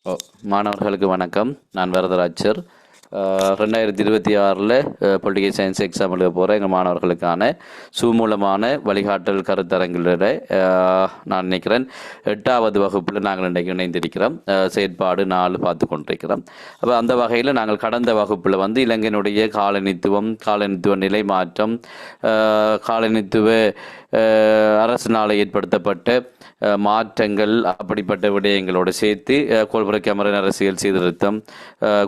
ஓ, மாணவர்களுக்கு வணக்கம். நான் வரதராஜர். 2026 பொலிட்டிக்கல் சயின்ஸ் எக்ஸாம் எழுத போகிற எங்கள் மாணவர்களுக்கான சுமூலமான வழிகாட்டல் கருத்தரங்கில் நான் நினைக்கிறேன் 8வது வகுப்பில் நாங்கள் இன்றைக்கு இணைந்திருக்கிறோம். செயற்பாடு 4 பார்த்து கொண்டிருக்கிறோம். அப்போ அந்த வகையில் நாங்கள் கடந்த வகுப்பில் இலங்கையினுடைய காலனித்துவ நிலை மாற்றம், காலனித்துவ அரசினால் ஏற்படுத்தப்பட்ட மாற்றங்கள், அப்படிப்பட்ட விடயங்களோடு சேர்த்து கோல்புர கேமரன் அரசியல் சீர்திருத்தம்,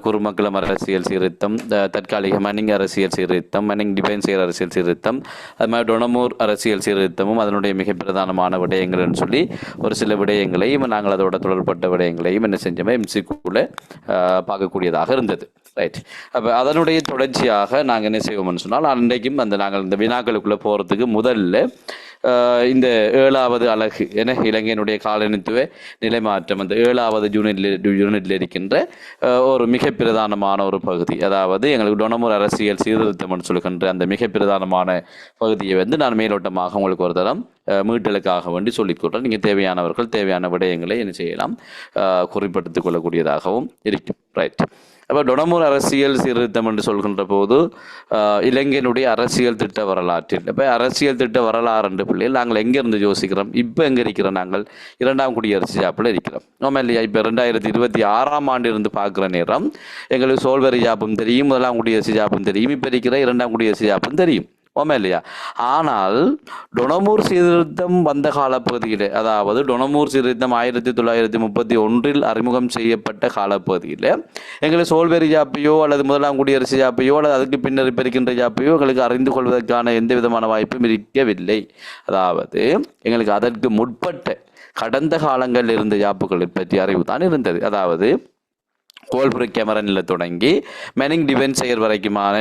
குருமக்களம் அரசியல் சீர்திருத்தம், தற்காலிக மன்னிங் அரசியல் சீர்திருத்தம், மன்னிங் டிஃபென்சியர் அரசியல் சீர்திருத்தம், அது மாதிரி டொனமூர் அரசியல் சீர்திருத்தமும் அதனுடைய மிக பிரதானமான விடயங்கள்னு சொல்லி ஒரு சில விடயங்களையும் நாங்கள் அதோட தொடர்பட்ட விடயங்களையும் என்ன செஞ்சோமே எம்சிக்குள்ளே பார்க்கக்கூடியதாக இருந்தது. ரைட். அப்போ அதனுடைய தொடர்ச்சியாக நாங்கள் என்ன செய்வோம்னு சொன்னால், அன்றைக்கும் நாங்கள் இந்த வினாக்களுக்குள்ளே போகிறதுக்கு முதல்ல இந்த 7வது அலகு என இலங்கையினுடைய காலனித்துவ நிலை மாற்றம், அந்த 7வது யூனிட்ல இருக்கின்ற ஒரு மிக பிரதானமான ஒரு பகுதி, அதாவது எங்களுக்கு டொனமூர் அரசியல் சீர்திருத்தம் சொல்கின்ற அந்த மிக பிரதானமான பகுதியை நான் மேலோட்டமாக உங்களுக்கு ஒரு தரம் மீட்டலுக்காக வேண்டி சொல்லிக்கொள்கிறேன். நீங்கள் தேவையானவர்கள் தேவையான விடயங்களை என்ன செய்யலாம், குறிப்பிடுத்திக் கொள்ளக்கூடியதாகவும் இருக்கும். ரைட். அப்போ டொனமூர் அரசியல் சீர்திருத்தம் என்று சொல்கின்ற போது இலங்கையினுடைய அரசியல் திட்ட வரலாற்றில், இப்போ அரசியல் திட்ட வரலாறு என்ற பிள்ளைகள் நாங்கள் எங்கேருந்து யோசிக்கிறோம், இப்போ எங்கே இருக்கிறோம், நாங்கள் 2ஆம் குடியரசு ஜாப்பில் இருக்கிறோம். ஆமாம் இல்லையா? இப்போ 2026ஆம் ஆண்டு இருந்து பார்க்குற நேரம் எங்களுக்கு சோல்வரி ஜாப்பும் தெரியும், 1ஆம் குடியரசு ஜாப்பும் தெரியும், இப்போ இருக்கிற 2ஆம் குடியரசு ஜாப்பும் தெரியும். ஓமே இல்லையா? ஆனால் டொனமூர் சீர்திருத்தம் வந்த காலப்பகுதியில், அதாவது டொனமூர் சீர்திருத்தம் 1931 அறிமுகம் செய்யப்பட்ட காலப்பகுதியில் எங்களுக்கு சோல்வெரி ஜாப்பையோ அல்லது 1ஆம் குடியரசு ஜாப்பையோ அல்லது அதுக்கு பின்னர் இருக்கின்ற ஜாப்பையோ எங்களுக்கு அறிந்து கொள்வதற்கான எந்த விதமான வாய்ப்பும் இருக்கவில்லை. அதாவது எங்களுக்கு அதற்கு முற்பட்ட கடந்த காலங்களில் இருந்த ஜாப்புகளை பற்றி அறிவு தான் இருந்தது. அதாவது கோல்புர கேமரனில் தொடங்கி மெனிங் டிஃபென்சியர் வரைக்குமான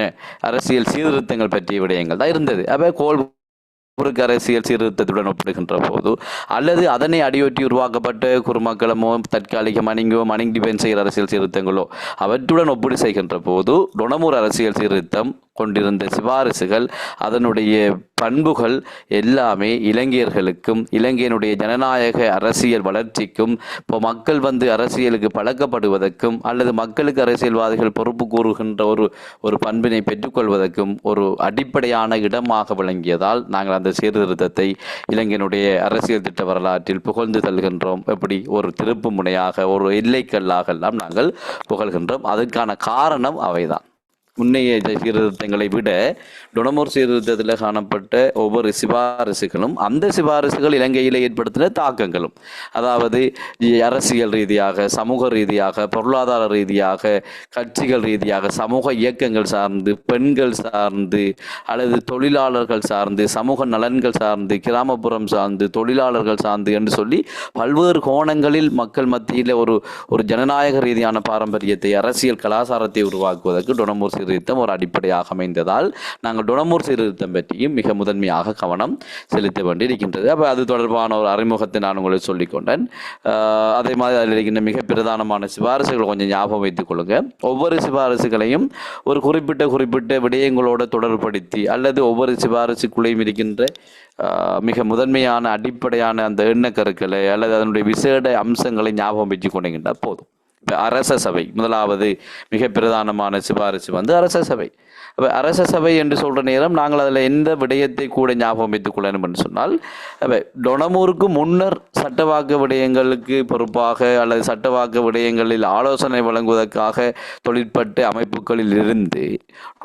அரசியல் சீர்திருத்தங்கள் பற்றிய விடயங்கள் தான் இருந்தது. அப்போ கோல்புருக்கு அரசியல் சீர்திருத்தத்துடன் ஒப்பிடுகின்ற போது அல்லது அதனை அடியொற்றி உருவாக்கப்பட்ட குருமக்களமோ தற்காலிக மனிங் டிஃபென்சியர் அரசியல் சீர்திருத்தங்களோ அவற்றுடன் ஒப்பீடு செய்கின்ற போது டொனமூர் அரசியல் சீர்திருத்தம் கொண்டிருந்த சிபாரிசுகள், அதனுடைய பண்புகள் எல்லாமே இலங்கையர்களுக்கும் இலங்கையினுடைய ஜனநாயக அரசியல் வளர்ச்சிக்கும், இப்போ மக்கள் அரசியலுக்கு பழக்கப்படுவதற்கும் அல்லது மக்களுக்கு அரசியல்வாதிகள் பொறுப்பு கூறுகின்ற ஒரு பண்பினை பெற்றுக்கொள்வதற்கும் ஒரு அடிப்படையான இடமாக விளங்கியதால் நாங்கள் அந்த சீர்திருத்தத்தை இலங்கையினுடைய அரசியல் திட்ட வரலாற்றில் புகழ்ந்து தருகின்றோம். எப்படி ஒரு திருப்பு முனையாக, ஒரு எல்லைக்கல்லாக எல்லாம் நாங்கள் புகழ்கின்றோம். அதற்கான காரணம் அவைதான். முன்னைய சீர்திருத்தங்களை விட டொனமூர் சீர்திருத்தத்தில் காணப்பட்ட ஒவ்வொரு சிபாரிசுகளும், அந்த சிபாரிசுகள் இலங்கையில் ஏற்படுத்தின தாக்கங்களும், அதாவது அரசியல் ரீதியாக, சமூக ரீதியாக, பொருளாதார ரீதியாக, கட்சிகள் ரீதியாக, சமூக இயக்கங்கள் சார்ந்து, பெண்கள் சார்ந்து அல்லது தொழிலாளர்கள் சார்ந்து, சமூக நலன்கள் சார்ந்து, கிராமப்புறம் சார்ந்து, தொழிலாளர்கள் சார்ந்து என்று சொல்லி பல்வேறு கோணங்களில் மக்கள் மத்தியில் ஒரு ஜனநாயக ரீதியான பாரம்பரியத்தை, அரசியல் கலாச்சாரத்தை உருவாக்குவதற்கு டொனமூர் சீர்திருத்தம் ஒரு அடிப்படையாக அமைந்ததால் நாங்கள் டொனமூர் சீர்திருத்தம் பற்றியும் மிக முதன்மையாக கவனம் செலுத்த வேண்டியிருக்கின்றது. அப்போ அது தொடர்பான ஒரு அறிமுகத்தை நான் உங்களுக்கு சொல்லிக்கொண்டேன். அதே மாதிரி அதில் இருக்கின்ற மிக பிரதானமான சிபாரிசுகளை கொஞ்சம் ஞாபகம் வைத்துக் கொள்ளுங்க. ஒவ்வொரு சிபாரிசுகளையும் ஒரு குறிப்பிட்ட விடயங்களோடு தொடர்படுத்தி அல்லது ஒவ்வொரு சிபாரிசுக்குள்ளேயும் இருக்கின்ற மிக முதன்மையான அடிப்படையான அந்த எண்ணக்கருக்களை அல்லது அதனுடைய விசேட அம்சங்களை ஞாபகம் வச்சு கொண்டிருக்கின்றால் போதும். இப்போ அரச சபை முதலாவது மிக பிரதானமான சிபாரிசு அரச சபை. அப்போ அரச சபை என்று சொல்கிற நேரம் நாங்கள் அதில் எந்த விடயத்தை கூட ஞாபகம் வைத்துக் கொள்ளணும் என்று சொன்னால், டொனமூருக்கு முன்னர் சட்டவாக்க விடயங்களுக்கு பொறுப்பாக அல்லது சட்டவாக்க விடயங்களில் ஆலோசனை வழங்குவதற்காக தொழிற்பட்ட அமைப்புகளில் இருந்து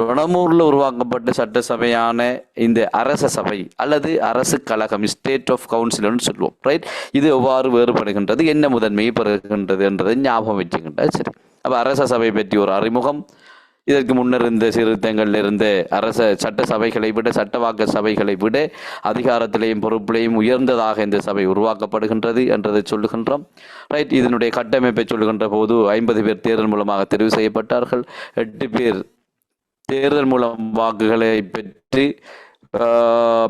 டொனமூரில் உருவாக்கப்பட்ட சட்டசபையான இந்த அரச சபை அல்லது அரசு கழகம், ஸ்டேட் ஆஃப் கவுன்சில்னு சொல்லுவோம். ரைட். இது எவ்வாறு வேறுபடுகின்றது, என்ன முதன்மையை பெறுகின்றது என்றதை ஞாபகம் வச்சுக்கின்ற. சரி. அப்போ அரச சபை பற்றி ஒரு அறிமுகம். இதற்கு முன்னர் இருந்த சீர்திருத்தங்களில் இருந்த அரச சட்ட சபைகளை விட, சட்டவாக்க சபைகளை விட அதிகாரத்திலேயும் பொறுப்பிலேயும் உயர்ந்ததாக இந்த சபை உருவாக்கப்படுகின்றது என்றதை சொல்லுகின்றோம். ரைட். இதனுடைய கட்டமைப்பை சொல்லுகின்ற போது 50 பேர் தேர்தல் மூலமாக தெரிவு செய்யப்பட்டார்கள். 8 பேர் தேர்தல் மூலம் வாக்குகளை பெற்று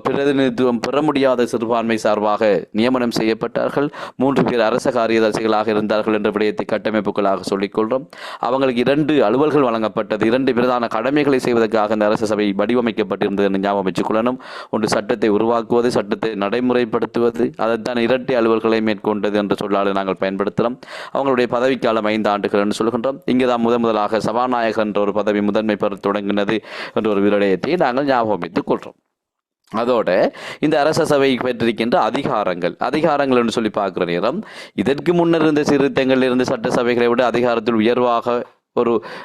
பிரதிநிதித்துவம் பெற முடியாத சிறுபான்மை சார்பாக நியமனம் செய்யப்பட்டார்கள். 3 பேர் அரச காரியதர்சிகளாக இருந்தார்கள் என்ற விடயத்தை கட்டமைப்புகளாக சொல்லிக்கொள்கிறோம். அவங்களுக்கு 2 அலுவல்கள் வழங்கப்பட்டது. 2 பிரதான கடமைகளை செய்வதற்காக இந்த அரச சபை வடிவமைக்கப்பட்டிருந்தது என்று ஞாபகம் வச்சுக் கொள்ளணும். ஒன்று சட்டத்தை உருவாக்குவது, சட்டத்தை நடைமுறைப்படுத்துவது, அதைத்தான் இரட்டை அலுவல்களை மேற்கொண்டது என்ற சொல்லால் நாங்கள் பயன்படுத்துகிறோம். அவங்களுடைய பதவிக்காலம் 5 ஆண்டுகள் என்று சொல்கின்றோம். இங்கே தான் முதலாக சபாநாயகர் என்ற ஒரு பதவி முதன்மை பெற தொடங்கினது என்ற ஒரு விடயத்தை நாங்கள் ஞாபகம் வைத்துக் கொள்கிறோம். அதோட இந்த அரச சபை பெற்றிருக்கின்ற அதிகாரங்கள் என்று சொல்லி பார்க்கிற நேரம், இதற்கு முன்னர் இருந்த சீர்திருத்தங்களில் இருந்து சட்டசபைகளை விட அதிகாரத்தில் உயர்வாக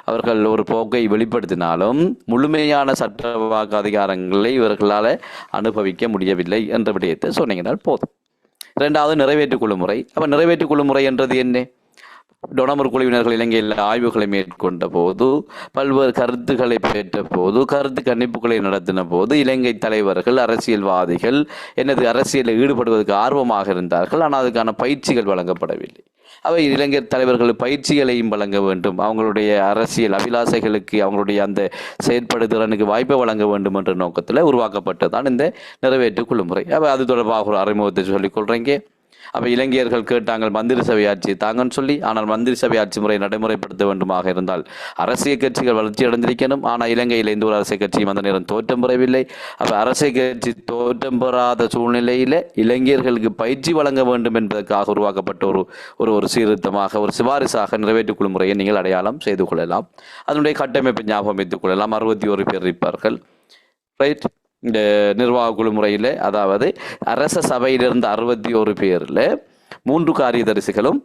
அவர்கள் ஒரு போக்கை வெளிப்படுத்தினாலும் முழுமையான சட்டவாக்க அதிகாரங்களை இவர்களால் அனுபவிக்க முடியவில்லை என்ற விடயத்தை சொன்னீங்கன்னால் போதும். 2வது நிறைவேற்றுக்குழு முறை. அப்ப நிறைவேற்றுக்குழு முறை என்றது என்ன? டொனமர் குழுவினர்கள் இலங்கையில் ஆய்வுகளை மேற்கொண்ட போது, பல்வேறு கருத்துக்களை பெற்ற போது, கருத்து கணிப்புகளை நடத்தின போது, இலங்கை தலைவர்கள், அரசியல்வாதிகள் அரசியலில் ஈடுபடுவதற்கு ஆர்வமாக இருந்தார்கள். ஆனால் அதுக்கான பயிற்சிகள் வழங்கப்படவில்லை. அவை இலங்கை தலைவர்கள் பயிற்சிகளையும் வழங்க வேண்டும். அவங்களுடைய அரசியல் அபிலாசைகளுக்கு, அவங்களுடைய அந்த செயற்படுத்திறனுக்கு வாய்ப்பை வழங்க வேண்டும் என்ற நோக்கத்தில் உருவாக்கப்பட்டதான் இந்த நிறைவேற்று குழு முறை. அது தொடர்பாக ஒரு அறிமுகத்தை சொல்லிக் கொள்றீங்க. அப்போ இலங்கையர்கள் கேட்டாங்க மந்திரி சபை ஆட்சி தாங்கன்னு சொல்லி. ஆனால் மந்திரி சபை ஆட்சி முறை நடைமுறைப்படுத்த வேண்டுமாக இருந்தால் அரசியல் கட்சிகள் வளர்ச்சி அடைந்திருக்கணும். ஆனால் இலங்கையில் எந்த ஒரு அரசியல் கட்சியும் அந்த நேரம் தோற்றம் பெறவில்லை. அப்போ அரசியல் கட்சி தோற்றம் பெறாத சூழ்நிலையில் இலங்கையர்களுக்கு பயிற்சி வழங்க வேண்டும் என்பதற்காக உருவாக்கப்பட்ட ஒரு சீர்திருத்தமாக, ஒரு சிபாரிசாக நிறைவேற்றுக்குழு முறையை நீங்கள் அடையாளம் செய்து கொள்ளலாம். அதனுடைய கட்டமைப்பை ஞாபகம் வைத்துக் கொள்ளலாம். 61 பேர் இருப்பார்கள். ரைட். இந்த நிர்வாக குழு முறையில், அதாவது அரச சபையிலிருந்து 61 பேரில் 3 காரியதரிசிகளும்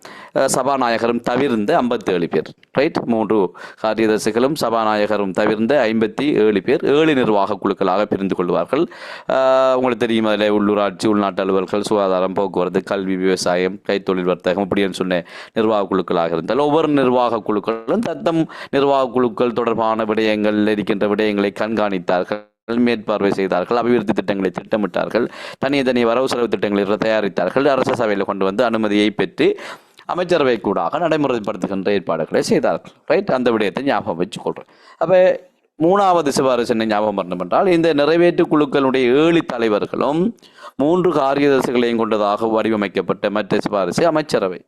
சபாநாயகரும் தவிர்ந்த 57 பேர். ரைட். 3 காரியதரிசிகளும் சபாநாயகரும் தவிர்ந்த 57 பேர் 7 நிர்வாக குழுக்களாக பிரிந்து கொள்வார்கள். உங்களுக்கு தெரியும், அதில் உள்ளூராட்சி, உள்நாட்டு அலுவல்கள், சுகாதாரம், போக்குவரத்து, கல்வி, விவசாயம், கைத்தொழில், வர்த்தகம் இப்படின்னு சொன்ன நிர்வாக குழுக்களாக இருந்தால், ஒவ்வொரு நிர்வாக குழுக்களும் தத்தம் நிர்வாக குழுக்கள் தொடர்பான விடயங்கள் இருக்கின்ற விடயங்களை கண்காணித்தார்கள், மேற்பார்வை செய்தார்கள், அபிவிருத்தி திட்டங்களை திட்டமிட்டார்கள், தனி வரவு செலவு திட்டங்களை தயாரித்தார்கள், அரச சபையில் கொண்டு வந்து அனுமதியை பெற்று அமைச்சரவை கூடாக நடைமுறைப்படுத்துகின்ற ஏற்பாடுகளை செய்தார்கள். ரைட். அந்த விடயத்தை ஞாபகம் வச்சுக் கொள்றேன். அப்போ 3வது சிபாரிசு என்ன ஞாபகம் வரணும் என்றால், இந்த நிறைவேற்று குழுக்களுடைய 7 தலைவர்களும் 3 காரியதர்சிகளையும் கொண்டதாக வடிவமைக்கப்பட்ட மற்ற சிபாரிசு அமைச்சரவை.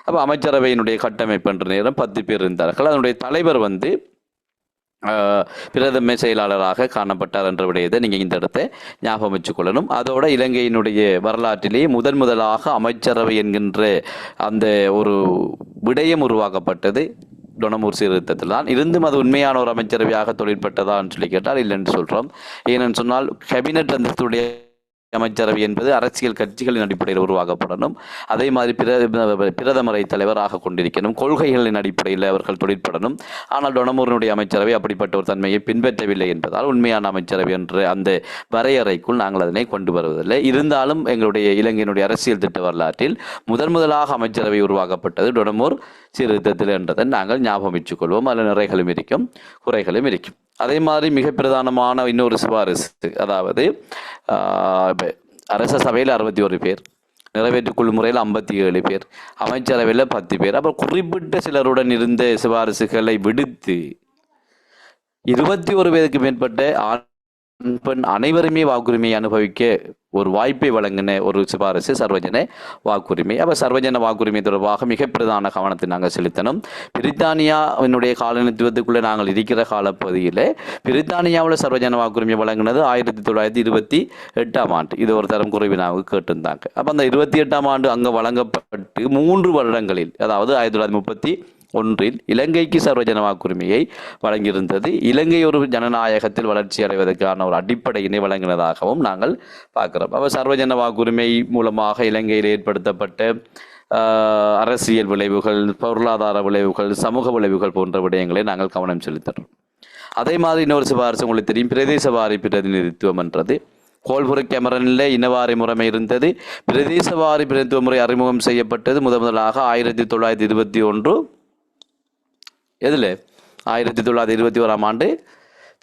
அப்போ அமைச்சரவையினுடைய கட்டமைப்பு என்ற நேரம் 10 பேர் இருந்தார்கள். அதனுடைய தலைவர் பிரதம செயலாளராக காணப்பட்டார் என்ற விடயத்தை நீங்கள் இந்த இடத்தை ஞாபகம் வச்சுக் கொள்ளணும். அதோட இலங்கையினுடைய வரலாற்றிலேயே முதலாக அமைச்சரவை என்கின்ற அந்த ஒரு விடயம் உருவாக்கப்பட்டது டொனமூர் சீர்திருத்தத்தில் தான். இருந்தும் அது உண்மையான ஒரு அமைச்சரவையாக தொழிற்பட்டதான்னு சொல்லி கேட்டால் இல்லைன்னு சொல்கிறோம். ஏனென்னு சொன்னால் கேபினட் அந்தஸ்துடைய அமைச்சரவை என்பது அரசியல் கட்சிகளின் அடிப்படையில் உருவாக்கப்படணும். அதே மாதிரி பிரதமரை தலைவராக கொண்டிருக்கணும். கொள்கைகளின் அடிப்படையில் அவர்கள் தொழிற்படணும். ஆனால் டொனமூரினுடைய அமைச்சரவை அப்படிப்பட்ட ஒரு தன்மையை பின்பற்றவில்லை என்பதால் உண்மையான அமைச்சரவை என்ற அந்த வரையறைக்குள் நாங்கள் அதனை கொண்டு வருவதில்லை. இருந்தாலும் எங்களுடைய இலங்கையினுடைய அரசியல் திட்ட வரலாற்றில் முதலாக அமைச்சரவை உருவாக்கப்பட்டது டொனமூர் சீர்திருத்தத்தில் என்றதை நாங்கள் ஞாபகம் வச்சுக் கொள்வோம். அதில் நிறைகளும் இருக்கும், குறைகளும் இருக்கும். அதே மாதிரி மிக பிரதானமான இன்னொரு சிபாரிசு, அதாவது அரச சபையில் 61 பேர், நிறைவேற்று குழு முறையில் 57 பேர், அமைச்சரவையில் 10 பேர். அப்புறம் குறிப்பிட்ட சிலருடன் இருந்த சிபாரிசுகளை விடுத்து 21 பேருக்கு மேற்பட்ட ஆண் பெண் அனைவருமே வாக்குரிமையை அனுபவிக்க ஒரு வாய்ப்பை வழங்கின ஒரு சிபாரிசு சர்வஜன வாக்குரிமை. அப்போ சர்வஜன வாக்குரிமை தொடர்பாக மிக பிரதான கவனத்தை நாங்கள் செலுத்தணும். பிரித்தானியாவினுடைய காலனித்துவத்துக்குள்ளே நாங்கள் இருக்கிற காலப்பகுதியில் பிரித்தானியாவில் சர்வஜன வாக்குரிமை வழங்கினது 1928ஆம் ஆண்டு. இது ஒரு தரம் குறைவினாவுக்கு கேட்டிருந்தாங்க. அப்போ அந்த 28ஆம் ஆண்டு அங்கே வழங்கப்பட்டு 3 வருடங்களில், அதாவது 1931 இலங்கைக்கு சர்வஜன வாக்குரிமையை வழங்கியிருந்தது. இலங்கை ஒரு ஜனநாயகத்தில் வளர்ச்சி அடைவதற்கான ஒரு அடிப்படையினை வழங்கினதாகவும் நாங்கள் பார்க்கிறோம். அப்போ சர்வஜன வாக்குரிமை மூலமாக இலங்கையில் ஏற்படுத்தப்பட்ட அரசியல் விளைவுகள், பொருளாதார விளைவுகள், சமூக விளைவுகள் போன்ற விடயங்களை நாங்கள் கவனம் செலுத்துகிறோம். அதே மாதிரி இன்னொரு சிபாரிசு உங்களுக்கு தெரியும், பிரதேசவாரி பிரதிநிதித்துவம் என்றது. கோல்புர கேமரனில் இனவாரி முறைமை இருந்தது. பிரதேசவாரி பிரதிநிதித்துவ முறை அறிமுகம் செய்யப்பட்டது முதலாக 1921 1921ஆம் ஆண்டு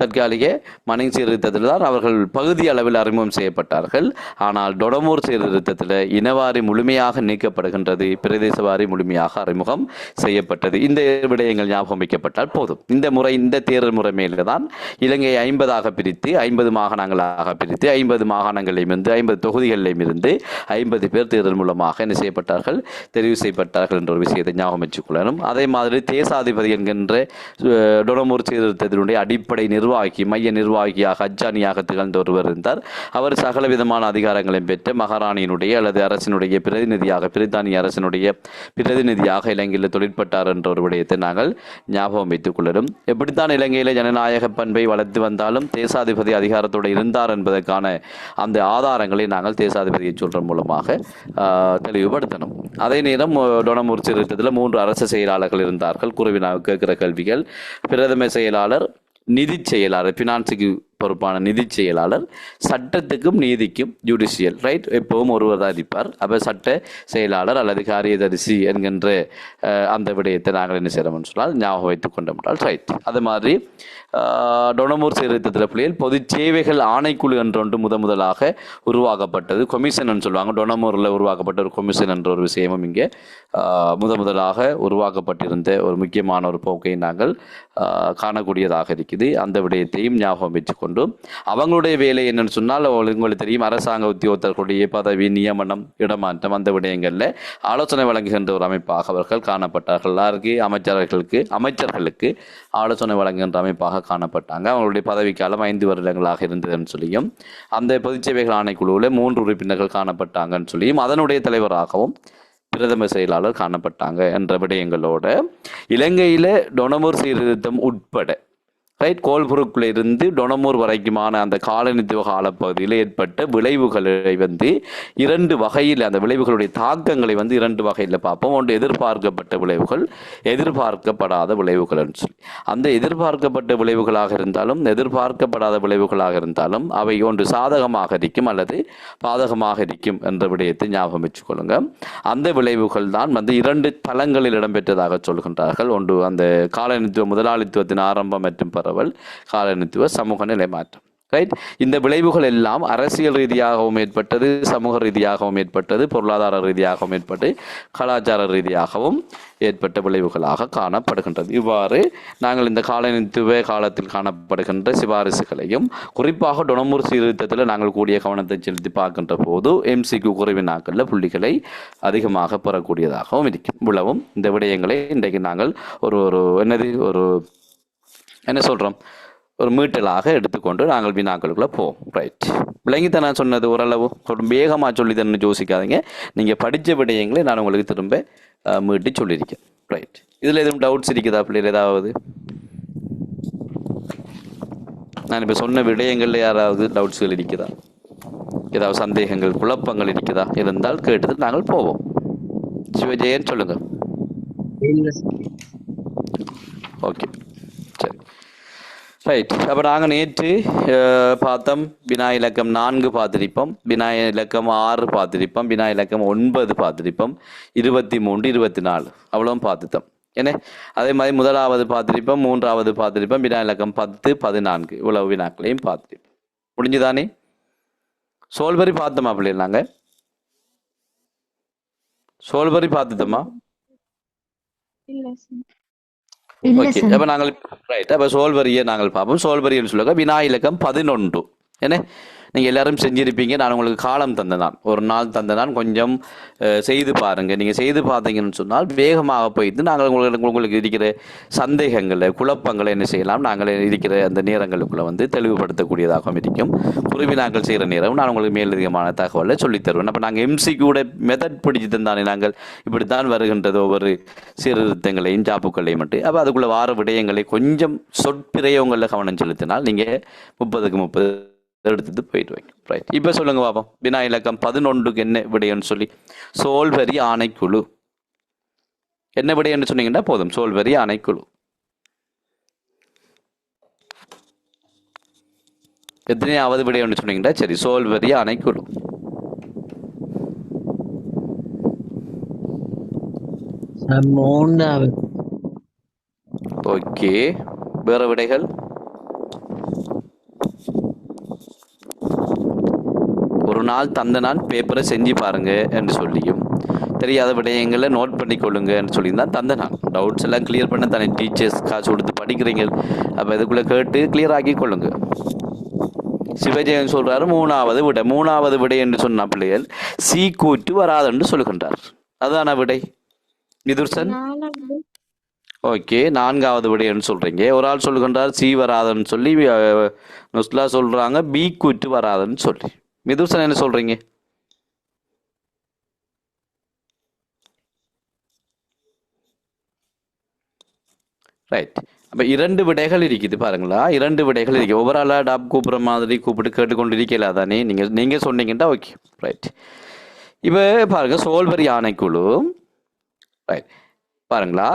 தற்காலிக மணிங் சீர்திருத்தத்தில் தான் அவர்கள் பகுதி அளவில் அறிமுகம் செய்யப்பட்டார்கள். ஆனால் டொடமூர் சீர்திருத்தத்தில் இனவாரி முழுமையாக நீக்கப்படுகின்றது, பிரதேசவாரி முழுமையாக அறிமுகம் செய்யப்பட்டது. இந்த விடயங்கள் ஞாபகம் வைக்கப்பட்டால் போதும். இந்த முறை, இந்த தேர்தல் முறை மேல்தான் இலங்கையை 50ஆக பிரித்து 50 மாகாணங்களாக பிரித்து 50 மாகாணங்களிலும் இருந்து 50 தொகுதிகளிலும் இருந்து 50 பேர் தேர்தல் மூலமாக என்ன செய்யப்பட்டார்கள், தெரிவு செய்யப்பட்டார்கள் என்ற ஒரு விஷயத்தை ஞாபகம் வச்சுக்கொள்ளணும். அதே மாதிரி தேசாதிபதி என்கின்ற டொடமூர் சீர்திருத்தத்தினுடைய அடிப்படை நிர்வாகி, மைய நிர்வாகியாக அஜ்ஜானியாக திகழ்ந்த ஒருவர் இருந்தார். அவர் சகல விதமான அதிகாரங்களையும் பெற்ற மகாராணியினுடைய அல்லது அரசினுடைய பிரதிநிதியாக, பிரித்தானிய அரசினுடைய பிரதிநிதியாக இலங்கையில் தொழிற்பட்டார் என்ற ஒரு விடயத்தை நாங்கள் ஞாபகம் வைத்துக் கொள்ளணும். எப்படித்தான் இலங்கையில ஜனநாயக பண்பை வளர்த்து வந்தாலும் தேசாதிபதி அதிகாரத்தோடு இருந்தார் என்பதற்கான அந்த ஆதாரங்களை நாங்கள் தேசாதிபதியை சொல்ற மூலமாக தெளிவுபடுத்தணும். அதே நேரம் டொடமூர் சீர்திருத்தத்தில் 3 அரசு செயலாளர்கள் இருந்தார்கள். குருவினாவுக்கு கேட்கிற கேள்விகள்: பிரதம செயலாளர், நிதி செயலாளர், பினான்ஸுக்கு பொறுப்பான நிதி செயலாளர், சட்டத்துக்கும் நீதிக்கும் ஜுடிஷியல் ரைட் எப்பவும் ஒருவர் தான் இருப்பார். அப்போ சட்ட செயலாளர் அல்லது காரியதரிசி என்கின்ற அந்த விடயத்தை நாங்கள் என்ன செய்யறோம்னு சொன்னால் ஞாபகம் வைத்துக் கொண்டோம்னால் ரைட். அது மாதிரி டொடமூர் சீர்திருத்தத்தில் பிள்ளைகள் பொது சேவைகள் ஆணைக்குழு என்றொன்று முதலாக உருவாக்கப்பட்டது. கொமிஷன் சொல்லுவாங்க. டொடமூரில் உருவாக்கப்பட்ட ஒரு கொமிஷன் என்ற ஒரு விஷயமும் இங்கே முதலாக உருவாக்கப்பட்டிருந்த ஒரு முக்கியமான ஒரு போக்கை நாங்கள் காணக்கூடியதாக இருக்குது. அந்த விடயத்தையும் ஞாபகம் வச்சுக்கொண்டு அவங்களுடைய வேலை என்னன்னு சொன்னால் உங்களுக்கு தெரியும், அரசாங்க உத்தியோகத்தர்களுடைய பதவி நியமனம், இடமாற்றம், அந்த விடயங்களில் ஆலோசனை வழங்குகின்ற ஒரு அமைப்பாக அவர்கள் காணப்பட்டார்கள். அமைச்சர்களுக்கு ஆலோசனை வழங்குகின்ற அமைப்பாக காணப்பட்டாங்க. அவங்களுடைய பதவிக்காலம் 5 வருடங்களாக இருந்ததுன்னு சொல்லியும் அந்த பொதுச்சேவைகள் ஆணைக்குழுவில் 3 உறுப்பினர்கள் காணப்பட்டாங்கன்னு சொல்லியும் அதனுடைய தலைவராகவும் பிரதம செயலாளர் காணப்பட்டாங்க என்ற விடயங்களோட இலங்கையில டொடமூர் சீர்திருத்தம் உட்பட ரைட் கோல்புருக்குள்ள இருந்து டொடமூர் வரைக்குமான அந்த காலனித்துவ காலப்பகுதியில் ஏற்பட்ட விளைவுகளை 2 வகையில், அந்த விளைவுகளுடைய தாக்கங்களை 2 வகையில் பார்ப்போம். ஒன்று எதிர்பார்க்கப்பட்ட விளைவுகள், எதிர்பார்க்கப்படாத விளைவுகள் சொல்லி. அந்த எதிர்பார்க்கப்பட்ட விளைவுகளாக இருந்தாலும் எதிர்பார்க்கப்படாத விளைவுகளாக இருந்தாலும் அவை ஒன்று சாதகமாக இருக்கும் அல்லது பாதகமாக இருக்கும் என்ற விடயத்தை ஞாபகம் வச்சுக்கொள்ளுங்க. அந்த விளைவுகள் தான் 2 தளங்களில் இடம்பெற்றதாக சொல்கின்றார்கள். ஒன்று அந்த காலனித்துவ முதலாளித்துவத்தின் ஆரம்பம் மற்றும் காலனித்துவ சமூக நிலை மாற்றம் ரைட். இந்த விளைவுகள் எல்லாம் அரசியல் ரீதியாகவும் ஏற்பட்டது, சமூக ரீதியாகவும் ஏற்பட்டது, பொருளாதார ரீதியாகவும் ஏற்பட்டு கலாச்சார ரீதியாகவும் ஏற்பட்ட விளைவுகளாக காணப்படுகின்றது. இவ்வாறு நாங்கள் இந்த காலனித்துவ காலத்தில் காணப்படுகின்ற சிபாரிசுகளையும் குறிப்பாக டொடமூர் சீர்திருத்தத்தில் நாங்கள் கூடிய கவனத்தை செலுத்தி பார்க்கின்ற போது MCQ குறைவினாக்களில் புள்ளிகளை அதிகமாக பெறக்கூடியதாகவும் இருக்கும். இவ்வளவும் இந்த விடயங்களை இன்றைக்கு நாங்கள் என்ன சொல்கிறோம், ஒரு மீட்டலாக எடுத்துக்கொண்டு நாங்கள் வினாக்களுக்குள்ளே போவோம். ரைட். விளங்கித்தான் நான் சொன்னது ஓரளவு வேகமாக சொல்லி தன்னு யோசிக்காதீங்க. நீங்கள் படித்த விடயங்களை நான் உங்களுக்கு திரும்ப மீட்டி சொல்லியிருக்கேன். ரைட். இதில் எதுவும் டவுட்ஸ் இருக்குதா பிள்ளைகள்? ஏதாவது நான் இப்போ சொன்ன விடயங்களில் யாராவது டவுட்ஸ்கள் இருக்குதா? ஏதாவது சந்தேகங்கள், குழப்பங்கள் இருக்குதா? இருந்தால் கேட்டது நாங்கள் போவோம். சிவஜெயன் சொல்லுங்கள். ஓகே, சரி, ரைட். அப்போ நாங்கள் நேற்று பார்த்தோம், வினா இலக்கம் 4 பார்த்திருப்போம், வினா இலக்கம் 6 பார்த்திருப்போம், வினா இலக்கம் 9 பார்த்திருப்போம், 23, 24 அவ்வளவும் பார்த்துட்டோம். என்ன அதே மாதிரி முதலாவது பார்த்திருப்போம், 3வது பார்த்திருப்போம், வினா இலக்கம் 10, 14 இவ்வளவு வினாக்களையும் பார்த்திருப்போம். முடிஞ்சுதானே? சோல்வரி பார்த்தோமா பிள்ளைகள்? நாங்கள் சோல்வரி பார்த்துட்டோமா? ஓகே. அப்போ நாங்கள் ரைட். அப்போ சோல்வரியை நாங்கள் பார்ப்போம். சோல்வரின்னு சொல்லுங்க. வினா இலக்கம் 11 என்ன நீங்கள் எல்லாரும் செஞ்சிருப்பீங்க. நான் உங்களுக்கு காலம் தந்தேன், ஒரு நாள் தந்தேன், கொஞ்சம் செய்து பாருங்கள். நீங்கள் செய்து பார்த்தீங்கன்னு சொன்னால் வேகமாக போயிட்டு நாங்கள் உங்களுக்கு இருக்கிற சந்தேகங்களை, குழப்பங்களை என்ன செய்யலாம், நாங்கள் இருக்கிற அந்த நேரங்களுக்குள்ளே தெளிவுபடுத்தக்கூடியதாகவும் இருக்கும். குருவினாக்கள் செய்கிற நேரம் நான் உங்களுக்கு மேலதிகமான தகவலை சொல்லித்தருவேன். அப்போ நாங்கள் MCQ மெத்தட் பிடிச்சி தந்தானே, நாங்கள் இப்படித்தான் வருகின்றது ஒவ்வொரு சீர்திருத்தங்களையும் ஜாப்புக்களையும் மட்டும். அப்போ அதுக்குள்ளே வார விடயங்களை கொஞ்சம் சொற்பிரயோகங்களில் கவனம் செலுத்தினால் நீங்கள் 30க்கு 30 எடுத்துட்டு போயிட்டு வைங்க. ரைட். இப்போ சொல்லுங்க பாப்போம், வினா இலக்கம் 11க்கு என்ன விடையன்னு சொல்லி. சோல்வரி ஆணைக்குழு என்ன விடையன்னு சொன்னீங்கன்னா போதும். சோல்வரி ஆணைக்குழு எத்தனையாவது விடையன்னு சொன்னீங்கன்னா சரி. சோல்வரி ஆணைக்குழு ஓகே. வேற விடைகள்? நாள் தந்த நான் பேப்பரை செஞ்சு பாருங்க என்று சொல்லியும் தெரியாத விடயங்களை நோட் பண்ணிக்கொள்ளுங்கன்னு சொல்லி தான் தந்த நான் டவுட்ஸ் எல்லாம் கிளியர் பண்ண தானே டீச்சர்ஸ் காசு கொடுத்து படிக்கிறீங்க. அப்போ இதுக்குள்ளே கேட்டு கிளியர் ஆக்கி கொள்ளுங்க. சிவஜெயன் சொல்றாரு மூணாவது விடை என்று சொன்ன பிள்ளைகள் சி கூட்டு வராதுன்னு சொல்லுகின்றார். அதான விடை நிதுர்சன்? ஓகே, நான்காவது விடைன்னு சொல்றீங்க. ஒரு ஆள் சொல்லுகின்றார் சி வராதுன்னு சொல்லி, நுஸ்லா சொல்றாங்க பி கூட்டு வராதுன்னு சொல்லி. மிதுர்சன் என்ன சொல்றீங்க? ரைட். அப்போ 2 விடைகள் இருக்குது பாருங்களா, 2 விடைகள் இருக்குது. ஒவ்வொரு ஆளாக டாப் கூப்பிட்ற மாதிரி கூப்பிட்டு கேட்டுக்கொண்டு இருக்கல தானே, நீங்கள் சொன்னீங்கன்னா ஓகே ரைட். இப்போ பாருங்க சோல்வரி ஆணைக்குழு ரைட் பாருங்களா,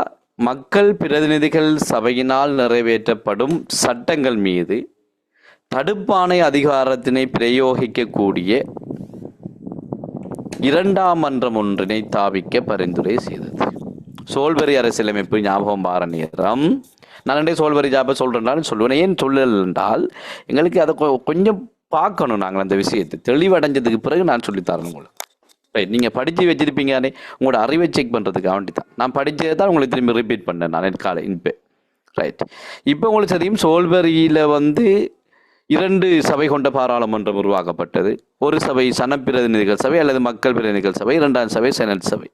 மக்கள் பிரதிநிதிகள் சபையினால் நிறைவேற்றப்படும் சட்டங்கள் மீது தடுப்பாணை அதிகாரத்தினை பிரயோகிக்கக்கூடிய 2ஆம் மன்றம் ஒன்றினை தாவிக்க பரிந்துரை செய்தது. சோல்வரி அரசியலமைப்பு ஞாபகம் பார நேரம் நான் சோல்வரி ஜாபை சொல்றேன் சொல்லுவேன். ஏன் சொல்லல் என்றால் எங்களுக்கு அதை கொஞ்சம் பார்க்கணும். நாங்கள் அந்த விஷயத்தை தெளிவடைஞ்சதுக்கு பிறகு நான் சொல்லித்தரணும் உங்களுக்கு. ரைட், நீங்கள் படித்து வச்சிருப்பீங்கன்னே உங்களோட அறிவை செக் பண்ணுறதுக்கு வேண்டி தான் நான் படித்ததை தான் உங்களுக்கு திரும்பி ரிப்பீட் பண்ணேன் நான் காலை இப்போ. ரைட், இப்போ உங்களுக்கு தெரியும் சோல்வரியில் 2 சபை கொண்ட பாராளுமன்றம் உருவாக்கப்பட்டது. ஒரு சபை சனப்பிரதிநிதிகள் சபை அல்லது மக்கள் பிரதிநிதிகள் சபை, 2ஆம் சபை செனட் சபை.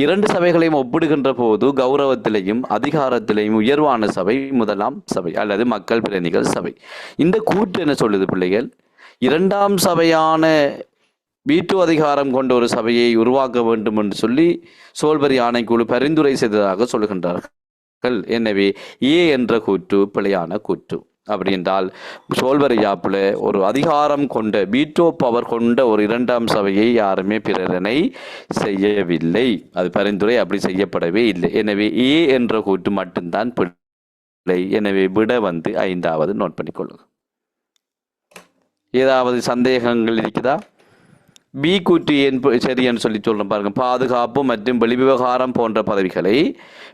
2 சபைகளையும் ஒப்பிடுகின்ற போது கௌரவத்திலையும் அதிகாரத்திலையும் உயர்வான சபை 1ஆம் சபை அல்லது மக்கள் பிரதிநிதிகள் சபை. இந்த கூற்று என்ன சொல்லுது பிள்ளைகள்? 2ஆம் சபையான வீட்டு அதிகாரம் கொண்ட ஒரு சபையை உருவாக்க வேண்டும் என்று சொல்லி சோல்வரி ஆணைக்குழு பரிந்துரை செய்ததாக சொல்லுகின்றார்கள். எனவே ஏ என்ற கூற்று பிழையான கூற்று. அப்படி என்றால் சோல்வரி யாப்புல ஒரு அதிகாரம் கொண்ட வீட்டோ பவர் கொண்ட ஒரு 2ஆம் சபையை யாருமே பிரேரணை செய்யவில்லை. அது பரிந்துரை அப்படி செய்யப்படவே இல்லை. எனவே ஏ என்ற கூற்று மட்டும்தான் பிழை. எனவே விட 5வது நோட் பண்ணிக்கொள்ளுங்க. ஏதாவது சந்தேகங்கள் இருக்குதா? பி கூற்று ஏன் சரியன்னு சொல்லி சொல்றோம் பாருங்க. பாதுகாப்பு மற்றும் வெளிவிவகாரம் போன்ற பதவிகளை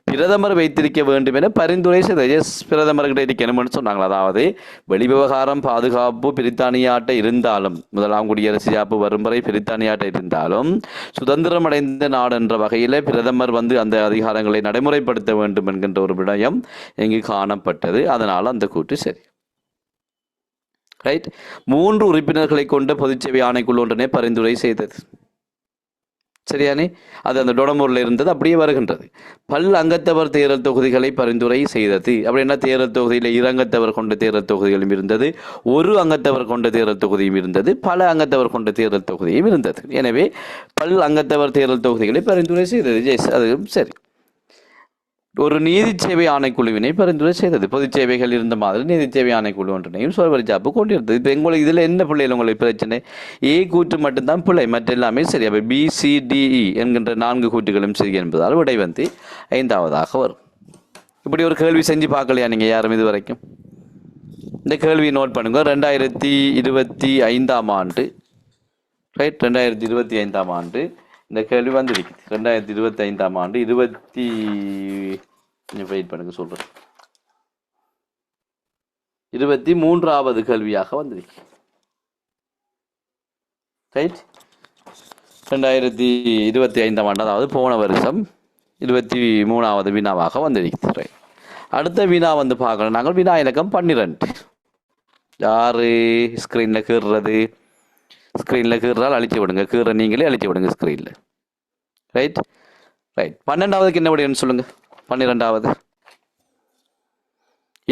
பிரதமர் வைத்திருக்க வேண்டும் என பரிந்துரை செய்த பிரதமர்கிட்ட இருக்கணும்னு சொன்னாங்க. அதாவது வெளிவிவகாரம் பாதுகாப்பு பிரித்தானியாட்ட இருந்தாலும், 1ஆம் குடியரசு யாப்பு வரும் வரை பிரித்தானியாட்ட இருந்தாலும், சுதந்திரம் அடைந்த நாடு என்ற வகையில பிரதமர் அந்த அதிகாரங்களை நடைமுறைப்படுத்த வேண்டும் என்கின்ற ஒரு விடயம் இங்கு காணப்பட்டது. அதனால அந்த கூற்று சரி. ரைட், 3 உறுப்பினர்களை கொண்ட பொதுச்சேவை ஆணைக்குழு ஒன்றனே பரிந்துரை செய்தது. சரியானே? அது அந்த டொடமூரில் இருந்தது, அப்படியே வருகின்றது. அங்கத்தவர் தேர்தல் தொகுதிகளை பரிந்துரை செய்தது. அப்படின்னா தேர்தல் தொகுதியில் 2 அங்கத்தவர் கொண்ட தேர்தல் தொகுதிகளும் இருந்தது, 1 அங்கத்தவர் கொண்ட தேர்தல் தொகுதியும் இருந்தது, பல அங்கத்தவர் கொண்ட தேர்தல் தொகுதியும் இருந்தது. எனவே அங்கத்தவர் தேர்தல் தொகுதிகளை பரிந்துரை செய்தது. அதுவும் சரி. ஒரு நீதி சேவை ஆணைக்குழுவினை பரிந்துரை செய்தது. பொதுச் சேவைகள் இருந்த மாதிரி நீதி சேவை ஆணைக்குழு ஒன்றினையும் சோல்வரி ஜாப்பு கொண்டிருந்தது. இப்போ உங்களுக்கு இதில் என்ன பிள்ளைகள் உங்களுக்கு பிரச்சனை? ஏ கூற்று மட்டும்தான் பிள்ளை, மற்ற எல்லாமே சரி. அப்போ BCDE என்கின்ற 4 கூற்றுகளும் சரி என்பதால் விடை 5வதாக வரும். இப்படி ஒரு கேள்வி செஞ்சு பார்க்கலையா நீங்கள் யாரும் இது வரைக்கும்? இந்த கேள்வியை நோட் பண்ணுங்க. 2025ஆம் ஆண்டு ரைட், 2025ஆம் ஆண்டு இந்த கேள்வி வந்திருக்குது. 2025ஆம் ஆண்டு வெயிட் பண்ணுங்க சொல்றேன், 23வது கேள்வியாக வந்திருக்கு. ரைட், 2025ஆம் ஆண்டு, அதாவது போன வருஷம் 23வது வினாவாக வந்திருக்கு. ரைட், அடுத்த வினா பார்க்கணும் நாங்கள். வினா இலக்கம் 12. யாரு ஸ்கிரீன்ல கீறுறது? ஸ்க்ரீனில் கீறால் அழிச்சு விடுங்க, கீற நீங்களே அழிச்சு விடுங்க ஸ்க்ரீனில். ரைட் ரைட் 12வதுக்கு என்ன விடைன்னு சொல்லுங்க. 12வது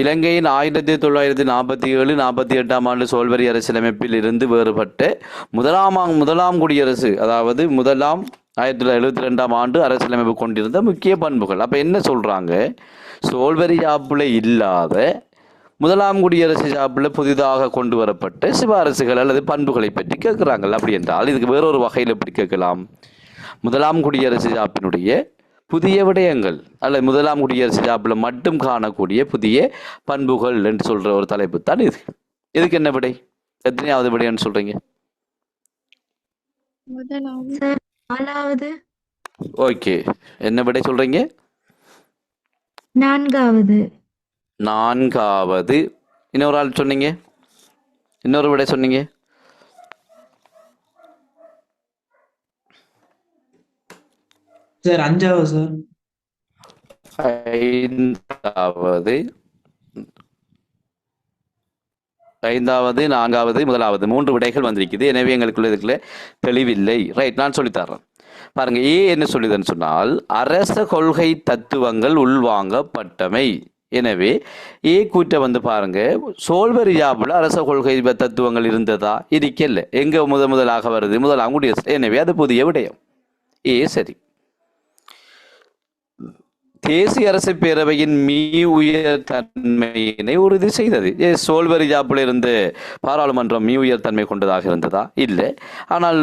இலங்கையின் 1947-48ஆம் ஆண்டு சோல்வரி அரசியலமைப்பில் இருந்து வேறுபட்ட முதலாம் குடியரசு, அதாவது 1972ஆம் ஆண்டு அரசியலமைப்பு கொண்டிருந்த முக்கிய பண்புகள். அப்போ என்ன சொல்றாங்க? சோல்வரி யாப்புல இல்லாத 1ஆம் குடியரசு ஜாப்பில் புதிதாக கொண்டு வரப்பட்ட சிபாரசுகள் அல்லது பண்புகளை பற்றி கேட்குறாங்க. அப்படி என்றால் இதுக்கு வேறொரு வகையில் எப்படி கேட்கலாம்? 1ஆம் குடியரசு ஜாப்பினுடைய புதிய விடயங்கள் அல்லது 1ஆம் குடியரசு ஜாப்பில் மட்டும் காணக்கூடிய புதிய பண்புகள் என்று சொல்ற ஒரு தலைப்பு தான் இது. இதுக்கு என்ன விடை? எத்தனையாவது விடைன்னு சொல்றீங்க? ஓகே, என்ன விடை சொல்றீங்க? 4வது. இன்னொரு ஆள் சொன்னீங்க, இன்னொரு விடை சொன்னீங்க. சார் அஞ்சாவது சார். ஐந்தாவது ஐந்தாவது, நான்காவது, முதலாவது 3 விடைகள் வந்திருக்குது. எனவே எங்களுக்குள்ள இதுக்குள்ள தெளிவில்லை. ரைட், நான் சொல்லித்தர்றேன். பாருங்க, ஏ என்ன சொல்லுதுன்னு சொன்னால் அரச கொள்கை தத்துவங்கள் உள்வாங்கப்பட்டமை. எனவே ஏ கூற்ற வந்து பாருங்க, சோல்வரி ஜாபுல அரச கொள்கை தத்துவங்கள் இருந்ததா? இருக்கல. எங்க முதலாக வருது? முதலாம் குடியரசு. எனவே அது புதிய விடயம். ஏ சரி. தேசிய அரசு பேரவையின் மீ உயர் தன்மையினை உறுதி செய்தது. சோல்வரி ஜாப்பில் இருந்து பாராளுமன்றம் மீ உயர் தன்மை கொண்டதாக இருந்ததா? இல்லை. ஆனால்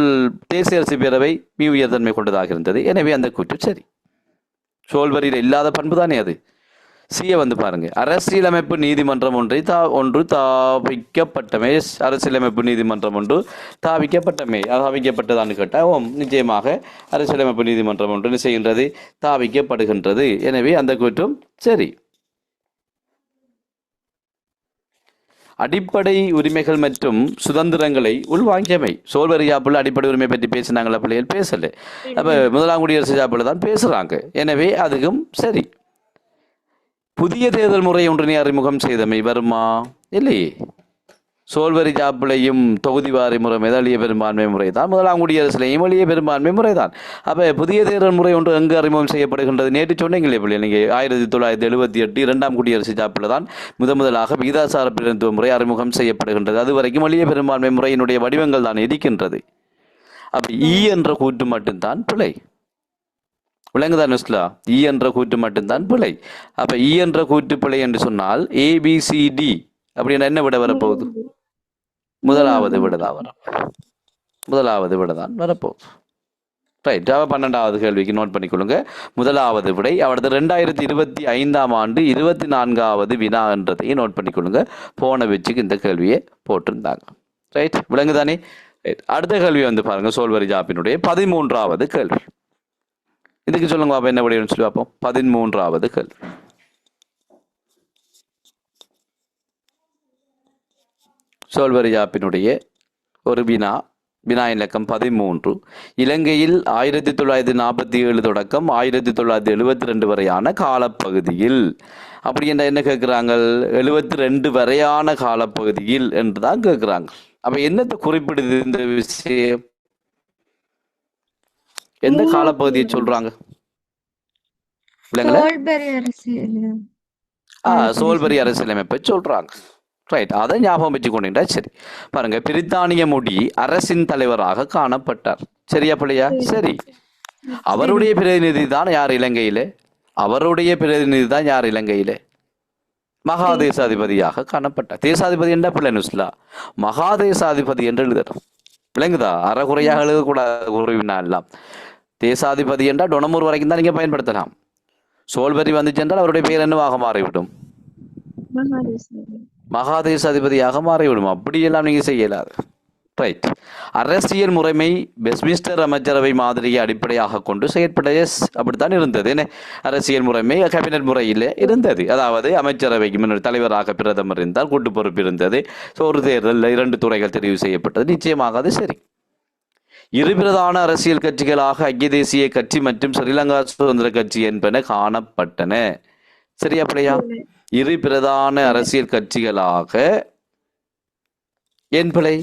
தேசிய அரசு பேரவை மீ உயர் தன்மை கொண்டதாக இருந்தது. எனவே அந்த கூற்று சரி. சோல்வரியில் இல்லாத பண்பு தானே அது. சிய வந்து பாருங்க, அரசியலமைப்பு நீதிமன்றம் ஒன்று தாவிக்கப்பட்டமே. அரசியலமைப்பு நீதிமன்றம் ஒன்று தாவிக்கப்பட்டமே. தாவிக்கப்பட்டதான்னு கேட்டால் ஓம், நிச்சயமாக அரசியலமைப்பு நீதிமன்றம் ஒன்று செய்கின்றது, தாவிக்கப்படுகின்றது. எனவே அந்த கூற்றும் சரி. அடிப்படை உரிமைகள் மற்றும் சுதந்திரங்களை உள்வாங்கியமை. சோல்வரி ஜாப்பில் அடிப்படை உரிமை பற்றி பேசினாங்களா பிள்ளைகள்? பேசல. அப்ப முதலாம் குடியரசு ஜாப்பில் தான் பேசுறாங்க. எனவே அதுவும் சரி. புதிய தேர்தல் முறை ஒன்றினை அறிமுகம் செய்தமை வருமா? இல்லையே. சோல்வரி ஜாப்பிலையும் தொகுதி வாரி முறை எளிய பெரும்பான்மை முறை தான். முதலாம் குடியரசுலையும் எளிய பெரும்பான்மை முறை தான். அப்போ புதிய தேர்தல் முறை ஒன்று எங்கு அறிமுகம் செய்யப்படுகின்றது? நேற்று சொன்னீங்களே பிள்ளை, நீங்கள் 1978 இரண்டாம் குடியரசு ஜாப்பில் தான் முதலாக விகிதாசார பிரதிநிதித்துவ முறை அறிமுகம் செய்யப்படுகின்றது. அது வரைக்கும் எளிய பெரும்பான்மை முறையினுடைய வடிவங்கள் தான் இருக்கின்றது. அப்போ ஈ என்ற கூற்று மட்டும்தான் பிழை. விளங்குதான் நிஸ்லா? இ என்ற கூற்று மட்டும்தான் பிழை. அப்ப இ என்ற கூற்று பிழை என்று சொன்னால் ஏபிசிடி அப்படின்னா என்ன விட வரப்போகுது? முதலாவது விடதான் வரும். முதலாவது விடதான் வரப்போகுது. ரைட். 12வது கேள்விக்கு நோட் பண்ணிக்கொள்ளுங்க. முதலாவது விடை அவரது 2025ஆம் ஆண்டு 24வது வினா என்றதையும் நோட் பண்ணிக்கொள்ளுங்க. போன வச்சுக்கு இந்த கேள்வியை போட்டிருந்தாங்க. ரைட், விளங்குதானே? ரைட். அடுத்த கேள்வி வந்து பாருங்க, சோல்வரி ஜாப்பினுடைய 13வது கேள்வி. இதுக்கு சொல்லுங்க பாப்பா, என்ன விடைன்னு சொல்லி பார்ப்போம். 13வது கேள்வி. சோல்வரி ஜாப்பினுடைய ஒரு வினா. வினா இலக்கம் 13. இலங்கையில் 1947 தொடக்கம் 1972 வரையான காலப்பகுதியில், அப்படி என்ற என்ன கேட்கிறாங்க? 72 வரையான காலப்பகுதியில் என்று தான் கேட்கிறாங்க. அப்ப என்னத்தை குறிப்பிடுது இந்த விஷயம்? எந்த காலப்பகுதியை சொல்றாங்க? சோல்வரி அரசியலமைப்பை சொல்றாங்க. ரைட், அதை ஞாபகம் வச்சுக்கொண்டீங்களா? சரி. பாருங்க, பிரித்தானிய முடி அரசின் தலைவராக காணப்பட்டார். சரியா பிள்ளையா? சரி. அவருடைய பிரதிநிதி தான் யார் இலங்கையில? அவருடைய பிரதிநிதி தான் யார் இலங்கையில? மகாதேசாதிபதியாக காணப்பட்டார். தேசாதிபதி என்ற பிள்ளை நுஸ்லா, மகாதேசாதிபதி என்று எழுதணும். விளங்குதா? அறகுறையாக எழுதக்கூடாது. குறைவினா எல்லாம் தேசாதிபதி என்றால் டொனமூர் வரைக்கும் தான் நீங்க பயன்படுத்தலாம். சோல்வரி வந்துச்சு என்றால் அவருடைய பெயர் என்னவாக மாறிவிடும்? மகாதேசாதிபதியாக மாறிவிடும். அப்படியெல்லாம் நீங்க செய்யலாது. ரைட். அரசியல் முறைமை வெஸ்ட்மின்ஸ்டர் அமைச்சரவை மாதிரியை அடிப்படையாக கொண்டு செயற்பட. அப்படித்தான் இருந்தது. என்ன அரசியல் முறைமை? கேபினட் முறையில் இருந்தது. அதாவது அமைச்சரவைக்கு முன்னர் தலைவராக பிரதமர் இருந்தால் கூட்டு பொறுப்பு இருந்தது. ஒரு தேர்தலில் 2 துறைகள் தெரிவு செய்யப்பட்டது. நிச்சயமாக அது சரி. இரு பிரதான அரசியல் கட்சிகளாக ஐக்கிய தேசிய கட்சி மற்றும் ஸ்ரீலங்கா சுதந்திர கட்சி என்பன காணப்பட்டன. சரியா பிள்ளையா? இரு பிரதான அரசியல் கட்சிகளாக என் பிள்ளை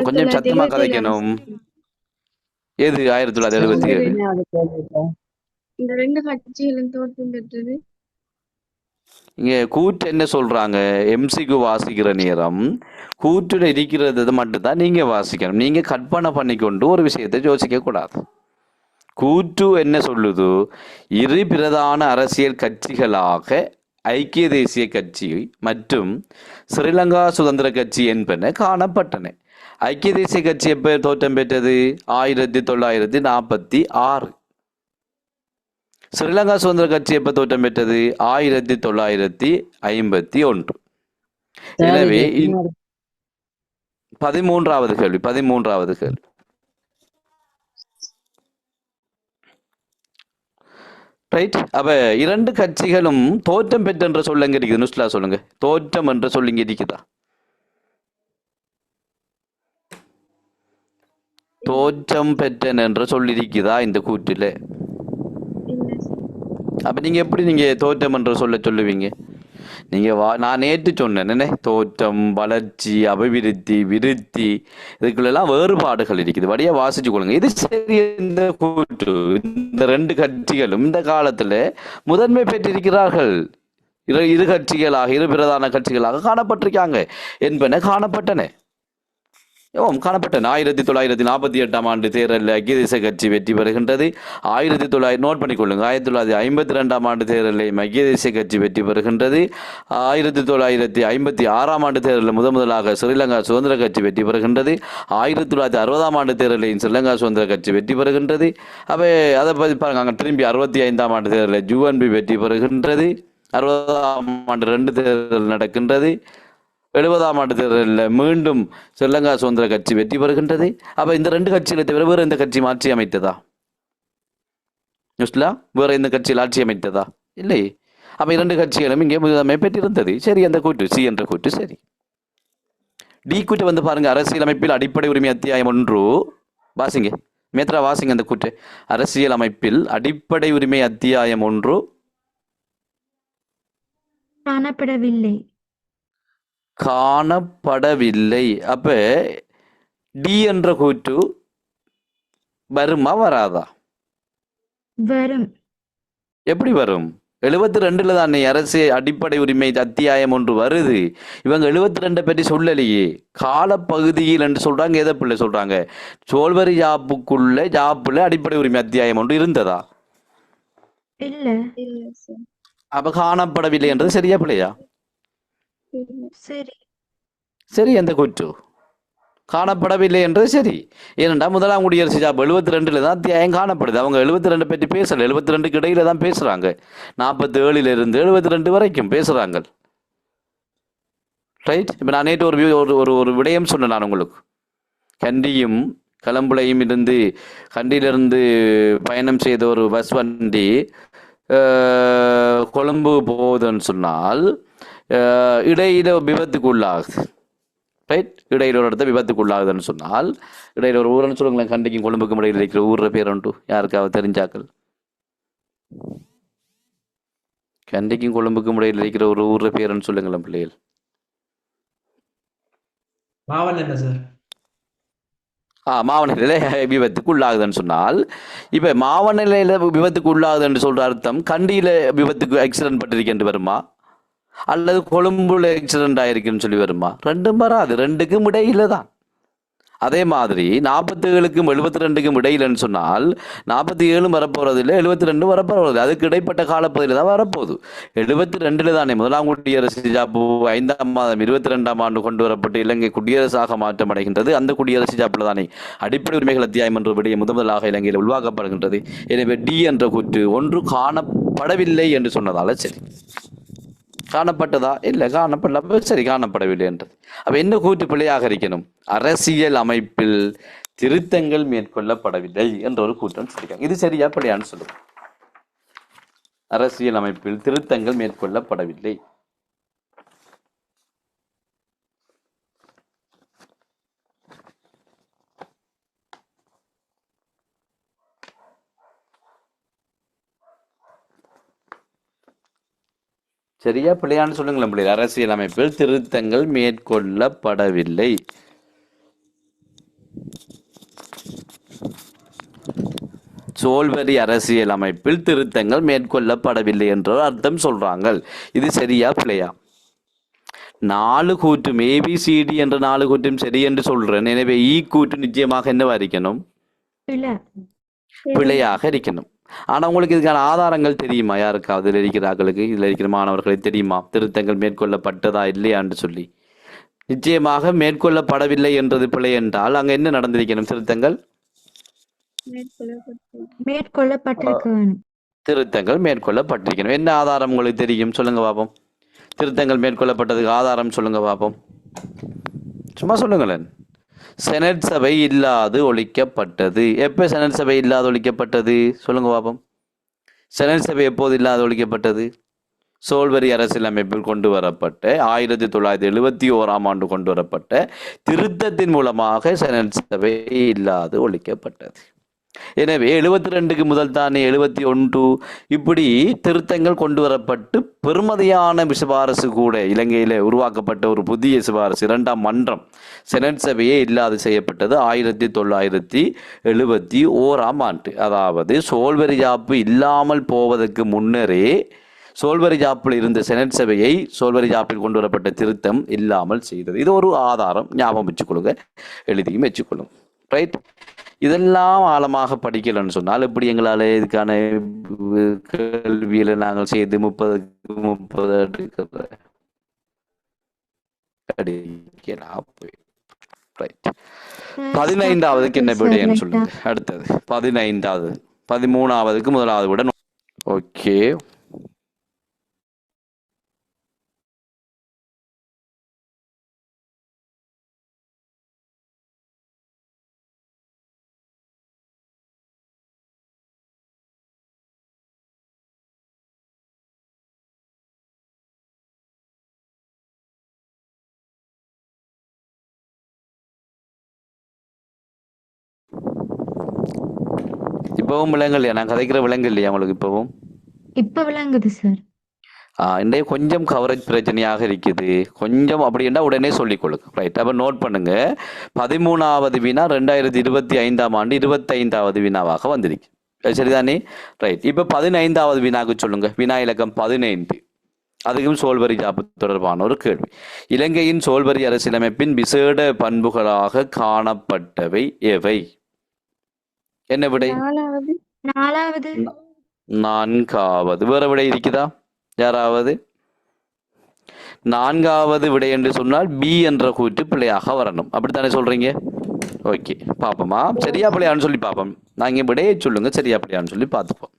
கொஞ்சம் சத்தமா கதைக்கணும். எது 1977? இந்த 2 கட்சிகளும் தோற்றம் பெற்றது. இங்க கூற்று என்ன சொல்றாங்க? எம்சிக்கு வாசிக்கிற நேரம் கூற்றுல இருக்கிறது மட்டும்தான் நீங்க வாசிக்கணும். நீங்க கற்பனை பண்ணிக்கொண்டு ஒரு விஷயத்தை யோசிக்க கூடாது. கூற்று என்ன சொல்லுது? இரு பிரதான அரசியல் கட்சிகளாக ஐக்கிய தேசிய கட்சி மற்றும் ஸ்ரீலங்கா சுதந்திர கட்சி என்பன காணப்பட்டன. ஐக்கிய தேசிய கட்சி எப்ப தோற்றம் பெற்றது? 1946. ஸ்ரீலங்கா சுதந்திர கட்சி எப்ப தோற்றம் பெற்றது? 1951. எனவே 13வது கேள்வி. 13வது கேள்வி. ரைட். அப்ப 2 கட்சிகளும் தோற்றம் பெற்ற என்ற சொல்ல எங்க இருக்குது? நுஸ்லா சொல்லுங்க. தோற்றம் என்ற சொல்ல இங்க இருக்குதா? தோற்றம் பெற்றேன் என்று சொல்லியிருக்குதா இந்த கூற்றில்? இல்ல சார். அப்போ நீங்கள் எப்படி நீங்கள் தோற்றம் என்று சொல்லுவீங்க? நீங்கள் நான் நேற்று சொன்னேன் என்ன, தோற்றம், வளர்ச்சி, அபிவிருத்தி, விருத்தி, இதுக்குள்ளெல்லாம் வேறுபாடுகள் இருக்குது. வழியாக வாசிச்சு கொள்ளுங்க. இது சரி. இந்த கூற்று இந்த ரெண்டு கட்சிகளும் இந்த காலத்தில் முதன்மை பெற்றிருக்கிறார்கள். இரு கட்சிகளாக, இரு பிரதான கட்சிகளாக காணப்பட்டிருக்காங்க என்பன காணப்பட்டன. காணப்பட்டன. 1948ஆம் ஆண்டு தேர்தலில் ஐக்கிய தேசிய கட்சி வெற்றி பெறுகின்றது. நோட் பண்ணிக்கொள்ளுங்க. 1952ஆம் ஆண்டு தேர்தலில் ஐக்கிய தேசிய கட்சி வெற்றி பெறுகின்றது. 1956ஆம் ஆண்டு தேர்தலில் முதலாக ஸ்ரீலங்கா சுதந்திர கட்சி வெற்றி பெறுகின்றது. 1960ஆம் ஆண்டு தேர்தலில் ஸ்ரீலங்கா சுதந்திர கட்சி வெற்றி பெறுகின்றது. அப்போ அதை பற்றி பாருங்க. அங்கே திரும்பி 65ஆம் ஆண்டு தேர்தலில் யூஎன்பி வெற்றி பெறுகின்றது. 60ஆம் ஆண்டு 2 தேர்தல் நடக்கின்றது. 70ஆம் ஆண்டு தேர்தலில் மீண்டும் ஸ்ரீலங்கா சுதந்திர கட்சி வெற்றி பெறுகின்றது. அப்போ இந்த ரெண்டு கட்சிகளை தவிர வேறு எந்த கட்சி ஆட்சி அமைத்ததா? வேற எந்த கட்சியில் ஆட்சி அமைத்ததா? இல்லை. அப்போ இரண்டு கட்சிகளும் இங்கே முதன்மை பெற்றிருந்தது. சரி, அந்த கூட்டு சி என்ற கூட்டு சரி. டி கூட்டு வந்து பாருங்க. அரசியலமைப்பில் அடிப்படை உரிமை அத்தியாயம் 1 வாசிங்க. மேத்ரா வாசிங்க அந்த கூட்டு. அரசியல் அமைப்பில் அடிப்படை உரிமை அத்தியாயம் 1 காணப்படவில்லை. அப்ப டி என்ற கூற்று வருமா வராதா? வரும். எப்படி வரும்? 72ல தானே அரசியல் அடிப்படை உரிமை அத்தியாயம் 1 வருது. இவங்க 72 பற்றி சொல்லலையே. காலப்பகுதியில் என்று சொல்றாங்க. எதை பிள்ளை சொல்றாங்க? சோல்வரி ஜாப்புல அடிப்படை உரிமை அத்தியாயம் 1 இருந்ததா? இல்ல. இல்ல சார். அப்ப காணப்படவில்லை என்றது சரியா பிள்ளையா? சரி. சரி, அந்த கூற்று காணப்படவில்லை என்றது சரி. ஏனென்றா முதலாம் குடியரசு ஜாப் 72ல தான் அத்தியாயம் காணப்படுது. அவங்க 72 பற்றி பேசல. 72க்கு இடையில தான் பேசுறாங்க. 47ல இருந்து 72 வரைக்கும் பேசுறாங்க. ரைட். இப்போ நான் நேற்று ஒரு விடயம் சொன்னேன் நான் உங்களுக்கு. கண்டியும் கலம்புளையும் இருந்து கண்டியிலிருந்து பயணம் செய்த ஒரு பஸ் வண்டி கொழும்பு போகுதுன்னு சொன்னால் இடையில விபத்துக்கு உள்ளாகுது. ரைட். இடையில ஒரு இடத்த விபத்துக்கு உள்ளாகுதுன்னு சொன்னால் இடையில ஒரு ஊருன்னு சொல்லுங்களேன். கண்டிக்கும் கொழும்புக்கும் இடையில இருக்கிற ஊர்ற பேர் உண்டு யாருக்காவது தெரிஞ்சாக்கள்? கண்டிக்கும் கொழும்புக்கும் இடையில இருக்கிற ஒரு ஊர்ற பேருன்னு சொல்லுங்களேன் பிள்ளைகள். மாவன சார். மாவநிலையில விபத்துக்கு உள்ளாகுதுன்னு சொன்னால் இப்ப மாவநிலையில விபத்துக்கு உள்ளாகுதுன்னு சொல்ற அர்த்தம் கண்டியில விபத்துக்கு ஆக்சிடென்ட் பட்டிருக்கேன் வருமா, அல்லது கொழும்புல ஆக்சிடென்ட் ஆயிருக்குன்னு சொல்லி வருமா? ரெண்டும் வராது. ரெண்டுக்கும் இடையில தான். அதே மாதிரி 47க்கும் 72க்கும் இடையிலன்னு சொன்னால் 47 வரப்போறது இல்லை, 72 வரப்போறது. அதுக்கு இடைப்பட்ட காலப்பகுதியில் தான் வரப்போகுது. 72ல தானே முதலாம் குடியரசு ஜாப்பு 5ஆம் மாதம் 22ஆம் ஆண்டு கொண்டு வரப்பட்டு இலங்கை குடியரசாக மாற்றம் அடைகின்றது. அந்த குடியரசு ஜாப்பில் தானே அடிப்படை உரிமைகள் அத்தியாயம் என்ற விடயம் முதலாக இலங்கையில் உருவாக்கப்படுகின்றது. எனவே டி என்ற கூற்று 1 காணப்படவில்லை என்று சொன்னதால சரி. காணப்பட்டதா? இல்லை, காணப்படல. சரி, காணப்படவில்லை என்றது. அப்ப என்ன கூற்று பிழையாக இருக்கணும்? அரசியல் அமைப்பில் திருத்தங்கள் மேற்கொள்ளப்படவில்லை என்ற ஒரு கூற்றம் சொல்லியிருக்காங்க. இது சரியா பிழையான்னு சொல்லுங்க. அரசியல் அமைப்பில் திருத்தங்கள் மேற்கொள்ளப்படவில்லை. சரியா பிள்ளையான்னு சொல்லுங்களேன் பிள்ளை. அரசியல் அமைப்பில் திருத்தங்கள் மேற்கொள்ளப்படவில்லை. சோல்வரி அரசியல் அமைப்பில் திருத்தங்கள் மேற்கொள்ளப்படவில்லை என்ற அர்த்தம் சொல்றாங்க. இது சரியா பிள்ளையா? 4 கூற்றும் ஏபிசிடி என்ற 4 கூற்றும் சரி என்று சொல்றேன். எனவே ஈ கூற்று நிச்சயமாக என்னவா இருக்கணும்? பிழையாக இருக்கணும். ஆனா உங்களுக்கு இதுக்கான ஆதாரங்கள் தெரியுமா? யாருக்காவது இதில் இருக்கிறார்களுக்கு, இதில் இருக்கிற மாணவர்களுக்கு தெரியுமா திருத்தங்கள் மேற்கொள்ளப்பட்டதா இல்லையான்னு சொல்லி? நிச்சயமாக மேற்கொள்ளப்படவில்லை என்றது பிழை என்றால் அங்க என்ன நடந்திருக்கணும்? திருத்தங்கள் திருத்தங்கள் மேற்கொள்ளப்பட்டிருக்கணும். என்ன ஆதாரம் உங்களுக்கு தெரியும்? சொல்லுங்க பாப்போம். திருத்தங்கள் மேற்கொள்ளப்பட்டதுக்கு ஆதாரம் சொல்லுங்க பாப்போம். சும்மா சொல்லுங்களேன். செனட் சபை இல்லாது ஒழிக்கப்பட்டது. எப்ப செனட் சபை இல்லாது ஒழிக்கப்பட்டது? சொல்லுங்க பாப்போம். செனட் சபை எப்போது இல்லாது ஒழிக்கப்பட்டது? சோல்வரி அரசியலமைப்பில் கொண்டு வரப்பட்ட 1971 ஆண்டு கொண்டு வரப்பட்ட திருத்தத்தின் மூலமாக செனட் சபை இல்லாது ஒழிக்கப்பட்டது. எனவே 72க்கு முதல் தானே 71 இப்படி திருத்தங்கள் கொண்டு வரப்பட்டு பெருமதியான சிபாரசு கூட இலங்கையில் உருவாக்கப்பட்ட ஒரு புதிய சிபாரசு 2ஆம் மன்றம் செனட் சபையே இல்லாது செய்யப்பட்டது 1971 ஆண்டு. அதாவது சோல்வரி ஜாப்பு இல்லாமல் போவதற்கு முன்னரே சோல்வரி ஜாப்பில் இருந்த செனட் சபையை சோல்வரி ஜாப்பில் கொண்டு வரப்பட்ட திருத்தம் இல்லாமல் செய்தது. இது ஒரு ஆதாரம், ஞாபகம் வச்சுக்கொள்ளுங்க, எழுதியும் வச்சுக்கொள்ளுங்க. ரைட். இதெல்லாம் ஆழமாக படிக்கலன்னு சொன்னால் எப்படி எங்களால் இதுக்கான கேள்வியில் நாங்கள் செய்து 30 எடுக்கிற அடிக்கலாம். ரைட். 15ஆவதுக்கு என்ன விடைன்னு சொல்லுங்க. அடுத்தது 15ஆவது 13ஆவதுக்கு முதலாவது விட. ஓகே, இப்பவும் விலங்கு இல்லையா? நான் கதைக்கிற விலங்கு இல்லையா உங்களுக்கு இப்பவும்? இப்ப விளங்குது சார். இன்றைய கொஞ்சம் கவரேஜ் பிரச்சனையாக இருக்குது. கொஞ்சம் அப்படின்னா உடனே சொல்லிக்கொள்ளுங்க. ரைட். அப்போ நோட் பண்ணுங்க. 13ஆவது வினா 2025ஆம் ஆண்டு 25ஆவது வினாவாக வந்திருக்கு. சரிதானே? ரைட். இப்போ 15ஆவது வினாக்கு சொல்லுங்க. வினா இலக்கம் 15. அதுக்கும் சோல்வரி ஜாப்பு தொடர்பான ஒரு கேள்வி. இலங்கையின் சோல்வரி அரசியலமைப்பின் விசேட பண்புகளாக காணப்பட்டவை எவை? என்ன விடை? 4வது. 4வது. வேற விடை இருக்குதா யாராவது? 4வது விடை என்று சொன்னால் பி என்ற கூற்று பிள்ளையாக வரணும். அப்படித்தானே சொல்றீங்க? ஓகே, பாப்போமா சரியா பிள்ளையான்னு சொல்லி பார்ப்போம். நாங்கள் விடையை சொல்லுங்க, சரியா பிள்ளையான்னு சொல்லி பார்த்துப்போம்.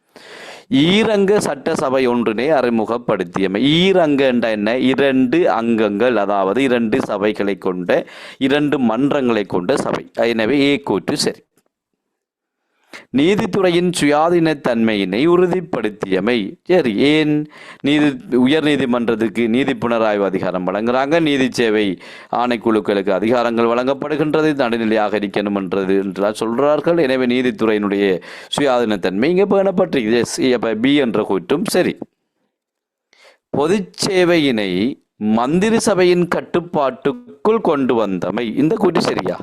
ஈரங்க சட்டசபை ஒன்றினை அறிமுகப்படுத்தியமை. ஈரங்க என்ற என்ன? 2 அங்கங்கள், அதாவது 2 சபைகளை கொண்ட 2 மன்றங்களை கொண்ட சபை. எனவே ஏ கூற்று சரி. நீதித்துறையின் சுயாதீனத்தன்மையினை உறுதிப்படுத்தியமை. சரி. ஏன் உயர் நீதிமன்றத்துக்கு நீதி புனராய்வு அதிகாரம் வழங்குறாங்க, நீதி சேவை ஆணைக்குழுக்களுக்கு அதிகாரங்கள் வழங்கப்படுகின்றது, நடுநிலையாக இருக்கணும் என்றால் சொல்றார்கள். எனவே நீதித்துறையினுடைய சுயாதீனத்தன்மை இங்கே பேணப்பட்டிருக்கு. பி என்ற கூற்றும் சரி. பொது சேவையினை மந்திரி சபையின் கட்டுப்பாட்டுக்குள் கொண்டு வந்தமை. இந்த கூற்று சரியா?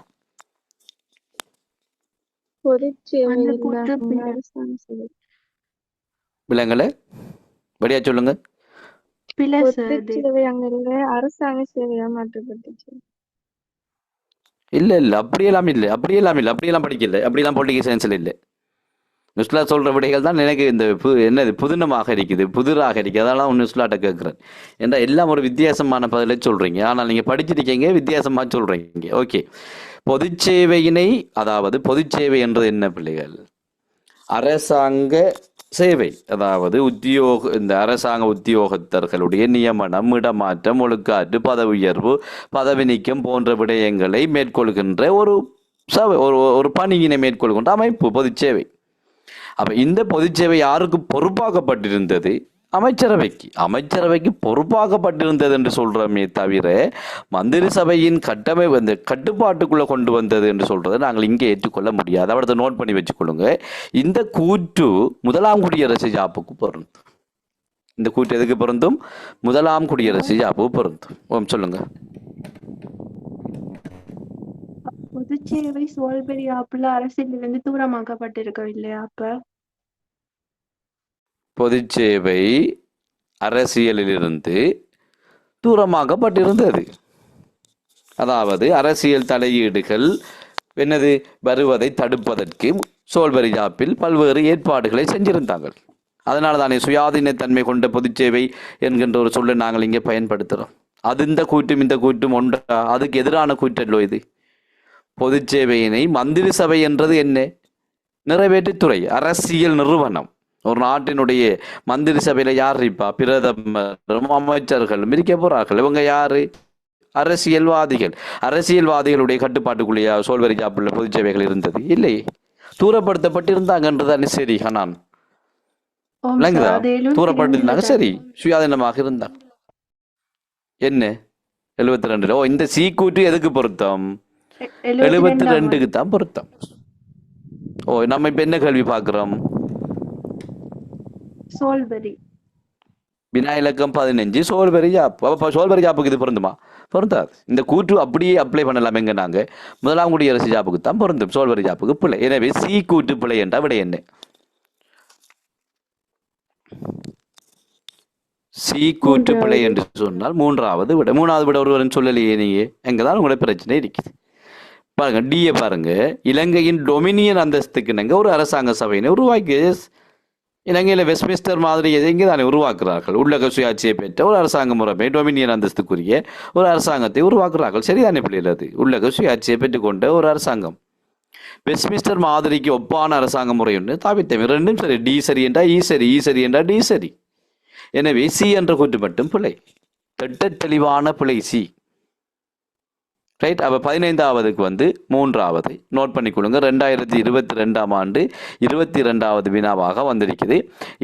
விலங்கல வடியா சொல்லுங்க. இல்ல அப்படியெல்லாம் இல்லை, அப்படியெல்லாம் படிக்கல, அப்படியெல்லாம் பொலிட்டிக்கல் சயின்ஸ்ல இல்லை. நியூஸ்லா சொல்ற விடைகள் தான் எனக்கு இந்த என்னது புதினமாக இருக்குது, புதிராக இருக்குது. அதெல்லாம் நியூஸ்லாட்ட கேட்குறேன். ஏன்னா எல்லாம் ஒரு வித்தியாசமான பதிலை சொல்றீங்க, ஆனால் நீங்க படிச்சிருக்கீங்க வித்தியாசமா சொல்றீங்க. ஓகே. பொதுச்சேவையினை, அதாவது பொதுச்சேவை என்றது என்ன பிள்ளைகள்? அரசாங்க சேவை, அதாவது இந்த அரசாங்க உத்தியோகத்தர்களுடைய நியமனம், இடமாற்றம், ஒழுக்காற்று, பதவி உயர்வு, பதவி நீக்கம் போன்ற விடயங்களை மேற்கொள்கின்ற ஒரு சபை, ஒரு பணியினை மேற்கொள்கின்ற அமைப்பு பொதுச்சேவை. அப்ப இந்த பொதுச்சேவை யாருக்கு பொறுப்பாக்கப்பட்டிருந்தது? அமைச்சரவைக்கு பொறுப்பாக்கப்பட்டிருந்தது என்று சொல்றோமே தவிர மந்திரி சபையின் இந்த கட்டுப்பாட்டுக்குள்ள கொண்டு வந்தது என்று சொல்றதை நாங்கள் இங்கே ஏற்றுக்கொள்ள முடியாது. அவரது நோட் பண்ணி வச்சுக்கொள்ளுங்க. இந்த கூற்று முதலாம் குடியரசு ஜாப்புக்கு பொருந்தும். இந்த கூற்று எதுக்கு பொருந்தும்? முதலாம் குடியரசு ஜாப்புக்கு பொருந்தும். சொல்லுங்க. பொதுச்சேவை சோல்வரி ஆப்புல அரசியலிருந்து தூரமாக்கப்பட்டிருக்கவில்லையா? அப்ப பொதுச்சேவை அரசியலிலிருந்து தூரமாக்கப்பட்டிருந்தது. அதாவது அரசியல் தலையீடுகள் வருவதை தடுப்பதற்கு சோல்வரி ஜாப்பில் பல்வேறு ஏற்பாடுகளை செஞ்சிருந்தாங்க. அதனால தானே சுயாதீனத்தன்மை கொண்ட பொதுச்சேவை என்கின்ற ஒரு சொல்லை நாங்கள் இங்கே பயன்படுத்துகிறோம். அது இந்த கூட்டும் ஒன்றா? அதுக்கு எதிரான கூற்றல்லோ இது. பொதுச்சேவையினை மந்திரி சபை என்றது என்ன? நிறைவேற்றுத்துறை, அரசியல் நிறுவனம். ஒரு நாட்டினுடைய மந்திரி சபையில யார் இருப்பா? பிரதமரும் அமைச்சர்களும் இருக்க போறார்கள். இவங்க யாரு? அரசியல்வாதிகளுடைய கட்டுப்பாட்டுக்குள்ளேயே சோல்வரி ஜாப்புள்ள பொதுச்சேவைகள் இருந்தது இல்லையே, தூரப்படுத்தப்பட்டிருந்தாங்கன்றதானே சரி. நான் ஓம் விளங்குதா? சார், அது 72 தூரப்பட்டிருந்தாங்க, தானே? சரி, சுயாதீனமாக இருந்தாங்க. என்ன 72? ஓ, இந்த சி கூற்று எதுக்கு பொருத்தம்? 72ஆம் 72க்கு ஆண்டு. தான் பொருத்தம். ஓ, நம்ம இப்ப என்ன கேள்வி பார்க்கிறோம்? சோல்பரி. வினா இலக்கம் 15 சோல்பெரி ஜாப்பு. அப்ப சோல்பெரி ஜாப்புக்கு இது பொருந்துமா? பொருந்தாது. இந்த கூற்று அப்படியே அப்ளை பண்ணலாம். எங்க நாங்க முதலாம் குடியரசு ஜாப்புக்கு தான் பொருந்தும், சோல்பெரி ஜாப்புக்கு பிள்ளை. எனவே சி கூற்று பிள்ளை என்றா விட என்ன? சி கூற்று பிழை என்று சொன்னால் மூன்றாவது விட. மூணாவது விட ஒருவரும் சொல்லலையே நீங்க. எங்கதான் உங்களோட பிரச்சனை இருக்குது பாருங்க. டிஏ பாருங்க. இலங்கையின் டொமினியன் அந்தஸ்துக்கு நாங்க ஒரு அரசாங்க சபையினை உருவாக்கி, இலங்கையில் வெஸ்ட்மின்ஸ்டர் மாதிரி எங்கே தானே உருவாக்குறார்கள். உள்ளக சுயாட்சியை பெற்ற ஒரு அரசாங்க முறைமை, டொமினியன் அந்தஸ்துக்குரிய ஒரு அரசாங்கத்தை உருவாக்குறார்கள். சரிதானே பிள்ளைகள்? அது உள்ளக சுயாட்சியை பெற்றுக்கொண்ட ஒரு அரசாங்கம். வெஸ்ட்மின்ஸ்டர் மாதிரிக்கு ஒப்பான அரசாங்க முறை ஒன்று தாவித்தம். ரெண்டும் சரி. டி சரி என்றா ஈ சரி, ஈ சரி என்றா டி சரி. எனவே சி என்ற கூற்று மட்டும் பிழை, திட்ட தெளிவான பிழை சி. ரைட். அப்போ 15ஆவதுக்கு வந்து மூன்றாவது நோட் பண்ணிக்கொள்ளுங்க. 2022ஆம் ஆண்டு 22வது வினாவாக வந்திருக்குது.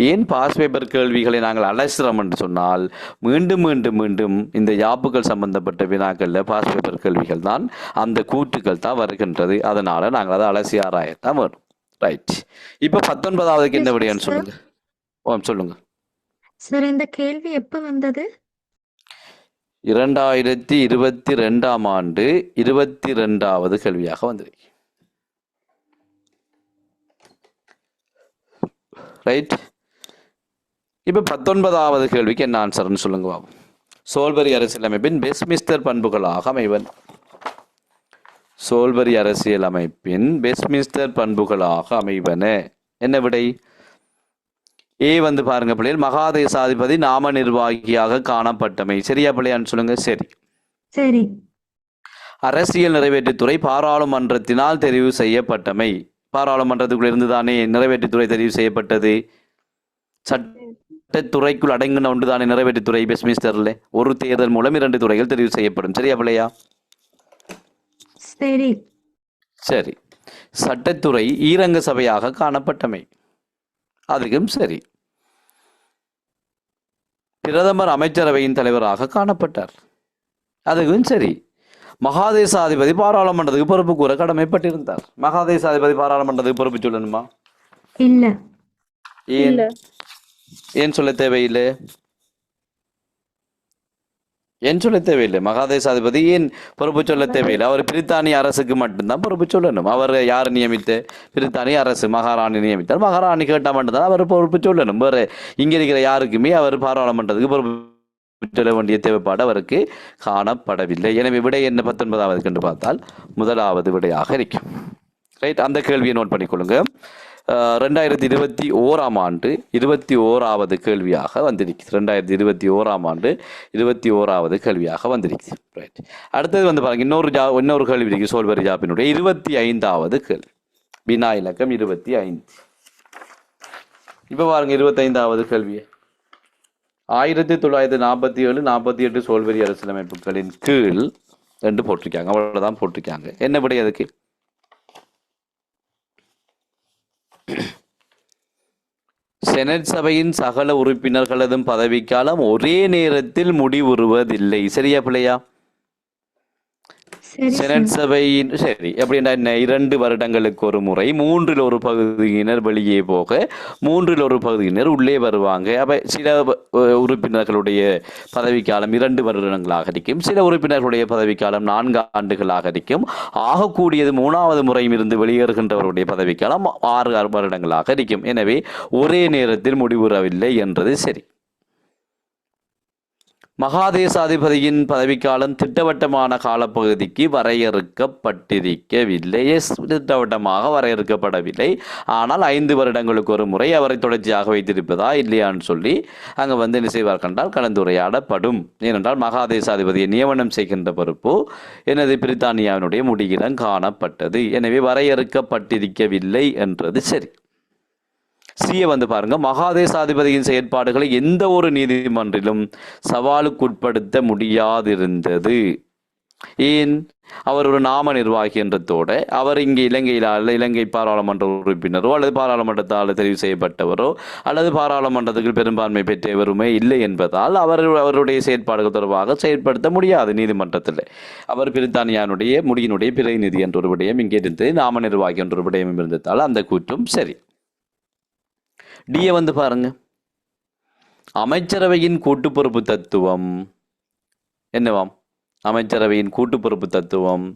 ஏன் பாஸ் பேப்பர் கேள்விகளை நாங்கள் அலசுறோம் என்று சொன்னால், மீண்டும் மீண்டும் மீண்டும் இந்த யாப்புகள் சம்பந்தப்பட்ட வினாக்களில் பாஸ் பேப்பர் கேள்விகள் தான், அந்த கூற்றுக்கள் தான் வருகின்றது. அதனால நாங்கள் அதை அலசி ஆராயத்தான் வேணும். ரைட். இப்போ 19ஆவதுக்கு என்ன விடையான்னு சொல்லுங்க. ஓ, சொல்லுங்க சார். இந்த கேள்வி எப்ப வந்தது? 2022ஆம் ஆண்டு 22வது கேள்வியாக வந்திருக்கு. ரைட். இப்போ 19வது கேள்விக்கு என்ன ஆன்சர்னு சொல்லுங்க பாபு. சோல்பரி அரசியலமைப்பின் வெஸ்ட்மின்ஸ்டர் பண்புகளாக அமைவன். சோல்பரி அரசியலமைப்பின் வெஸ்ட்மின்ஸ்டர் பண்புகளாக அமைவன. என்ன விடை? ஏ வந்து பாருங்க பிள்ளைகள், மகாதேசாதிபதி நாம நிர்வாகியாக காணப்பட்டமை. சரியா பிள்ளையான்னு சொல்லுங்க. சரி. சரி. அரசியல் நிறைவேற்றுத்துறை பாராளுமன்றத்தினால் தெரிவு செய்யப்பட்டமை. பாராளுமன்றத்துக்குள்ள இருந்து தானே நிறைவேற்றுத்துறை தெரிவு செய்யப்பட்டது. சட்டத்துறைக்குள் அடங்கின ஒன்று தானே நிறைவேற்றுத்துறை. வெஸ்ட்மின்ஸ்டர்ல ஒரு தேர்தல் மூலம் 2 துறைகள் தெரிவு செய்யப்படும். சரியா பிள்ளையா? சரி. சரி. சட்டத்துறை ஈரங்க சபையாக காணப்பட்டமை. அதுக்கும் சரி. பிரதமர் அமைச்சரவையின் தலைவராக காணப்பட்டார். அதுக்கும் சரி. மகாதேசாதிபதி பாராளுமன்றத்துக்கு பொறுப்பு கூற கடமைப்பட்டிருந்தார். மகாதேசாதிபதி பாராளுமன்றத்துக்கு பொறுப்பு சொல்லணுமா? இல்ல. ஏன்? ஏன் சொல்ல தேவையில்லை? ஏன் சொல்ல தேவையில்லை? மகாதேசாதிபதி ஏன் பொறுப்பு சொல்ல தேவையில்லை? அவர் பிரித்தானிய அரசுக்கு மட்டும்தான் பொறுப்பு சொல்லணும். அவர் யார் நியமித்த? பிரித்தானிய அரசு மகாராணி நியமித்தார். மகாராணி கேட்டால் மட்டும்தான் அவர் பொறுப்பு சொல்லணும். வேற இங்க இருக்கிற யாருக்குமே அவர் பாராளுமன்றத்துக்கு பொறுப்பு சொல்ல வேண்டிய தேவைப்பாடு அவருக்கு காணப்படவில்லை. எனவே விடை என்ன 19வது என்று பார்த்தால் முதலாவது விடையாக இருக்கும். ரைட். அந்த கேள்வியை நோட் பண்ணிக்கொள்ளுங்க. 2021ஆம் ஆண்டு 21வது கேள்வியாக வந்திருக்கு. 2021ஆம் ஆண்டு 21வது கேள்வியாக வந்திருக்கு. ரைட். அடுத்தது வந்து பாருங்க, இன்னொரு கேள்வி இருக்கு. சோல்பரி ஜாப்பினுடைய 25வது கேள்வி. வினா இலக்கம் 25. இப்ப பாருங்க 25வது கேள்வி. 1947 48 சோல்பரி அரசியலமைப்புகளின் கீழ் என்று போட்டிருக்காங்க. அவ்வளவுதான் போட்டிருக்காங்க. என்ன விடை அதுக்கு? செனட் சபையின் சகல உறுப்பினர்களதும் பதவிக்காலம் ஒரே நேரத்தில் முடிவுறுவதில்லை. சரியா பிள்ளையா? செனட் சபையின் சரி எப்படின்னா என்ன? 2 வருடங்களுக்கு ஒரு முறை 3ல் ஒரு பகுதியினர் வெளியே போக 3ல் ஒரு பகுதியினர் உள்ளே வருவாங்க. அப்ப சில உறுப்பினர்களுடைய பதவிக்காலம் 2 வருடங்களாக இருக்கும். சில உறுப்பினர்களுடைய பதவிக்காலம் 4 ஆண்டுகளாக இருக்கும். ஆகக்கூடியது 3வது முறையும் இருந்து வெளியேறுகின்றவருடைய பதவிக்காலம் 6 வருடங்களாக இருக்கும். எனவே ஒரே நேரத்தில் முடிவுறவில்லை என்றது சரி. மகாதேசாதிபதியின் பதவிக்காலம் திட்டவட்டமான காலப்பகுதிக்கு வரையறுக்கப்பட்டிருக்கவில்லை. திட்டவட்டமாக வரையறுக்கப்படவில்லை. ஆனால் 5 வருடங்களுக்கு ஒரு முறை அவரை தொடர்ச்சியாக வைத்திருப்பதா இல்லையான்னு சொல்லி அங்கே வந்து என்ன செய்வார் கண்டால் கலந்துரையாடப்படும். ஏனென்றால் மகாதேசாதிபதியை நியமனம் செய்கின்ற பொறுப்பு எனது பிரித்தானியாவினுடைய முடியிடம் காணப்பட்டது. எனவே வரையறுக்கப்பட்டிருக்கவில்லை என்றது சரி. சியை வந்து பாருங்க, மகாதேசாதிபதியின் செயற்பாடுகளை எந்த ஒரு நீதிமன்றிலும் சவாலுக்குட்படுத்த முடியாதிருந்தது. ஏன் அவர் ஒரு நாம நிர்வாகி என்றதோட அவர் இங்கே இலங்கை பாராளுமன்ற உறுப்பினரோ அல்லது பாராளுமன்றத்தால் தெரிவு செய்யப்பட்டவரோ அல்லது பாராளுமன்றத்துக்கு பெரும்பான்மை பெற்றவருமே இல்லை என்பதால் அவருடைய செயற்பாடுகள் தொடர்பாக செயற்படுத்த முடியாது நீதிமன்றத்தில். அவர் பிரித்தானியானுடைய முடியினுடைய பிரதிநிதி என்ற ஒரு விடயம் இங்கே இருந்து நாம நிர்வாகி என்ற ஒரு விடயம் இருந்ததால் அந்த கூற்றும் சரி. டியை பாருங்க, அமைச்சரவையின் கூட்டு பொறுப்பு தத்துவம் என்னவாம்? அமைச்சரவையின் கூட்டு பொறுப்பு தத்துவம்